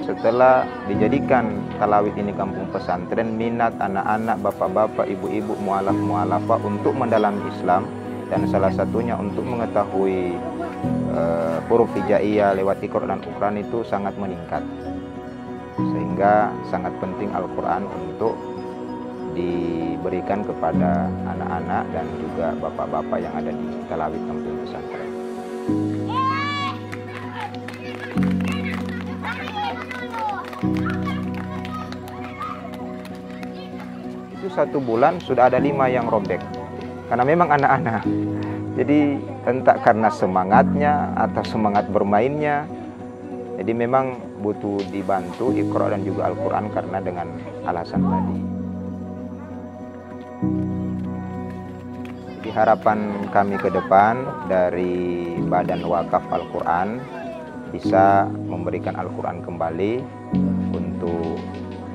Setelah dijadikan Talawit ini kampung pesantren, minat anak-anak, bapak-bapak, ibu-ibu, mualaf-mualafah untuk mendalami Islam, dan salah satunya untuk mengetahui huruf hijaiyah lewat Iqra dan Uqran itu sangat meningkat. Sehingga sangat penting Al-Quran untuk diberikan kepada anak-anak dan juga bapak-bapak yang ada di Talawit kampung pesantren. Itu 1 bulan sudah ada 5 yang robek, karena memang anak-anak. Jadi entah karena semangatnya atau semangat bermainnya, jadi memang butuh dibantu Iqra dan juga Al-Quran karena dengan alasan tadi. Jadi harapan kami ke depan dari Badan Wakaf Al-Quran bisa memberikan Al-Quran kembali untuk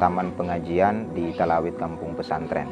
taman pengajian di Talawit kampung pesantren.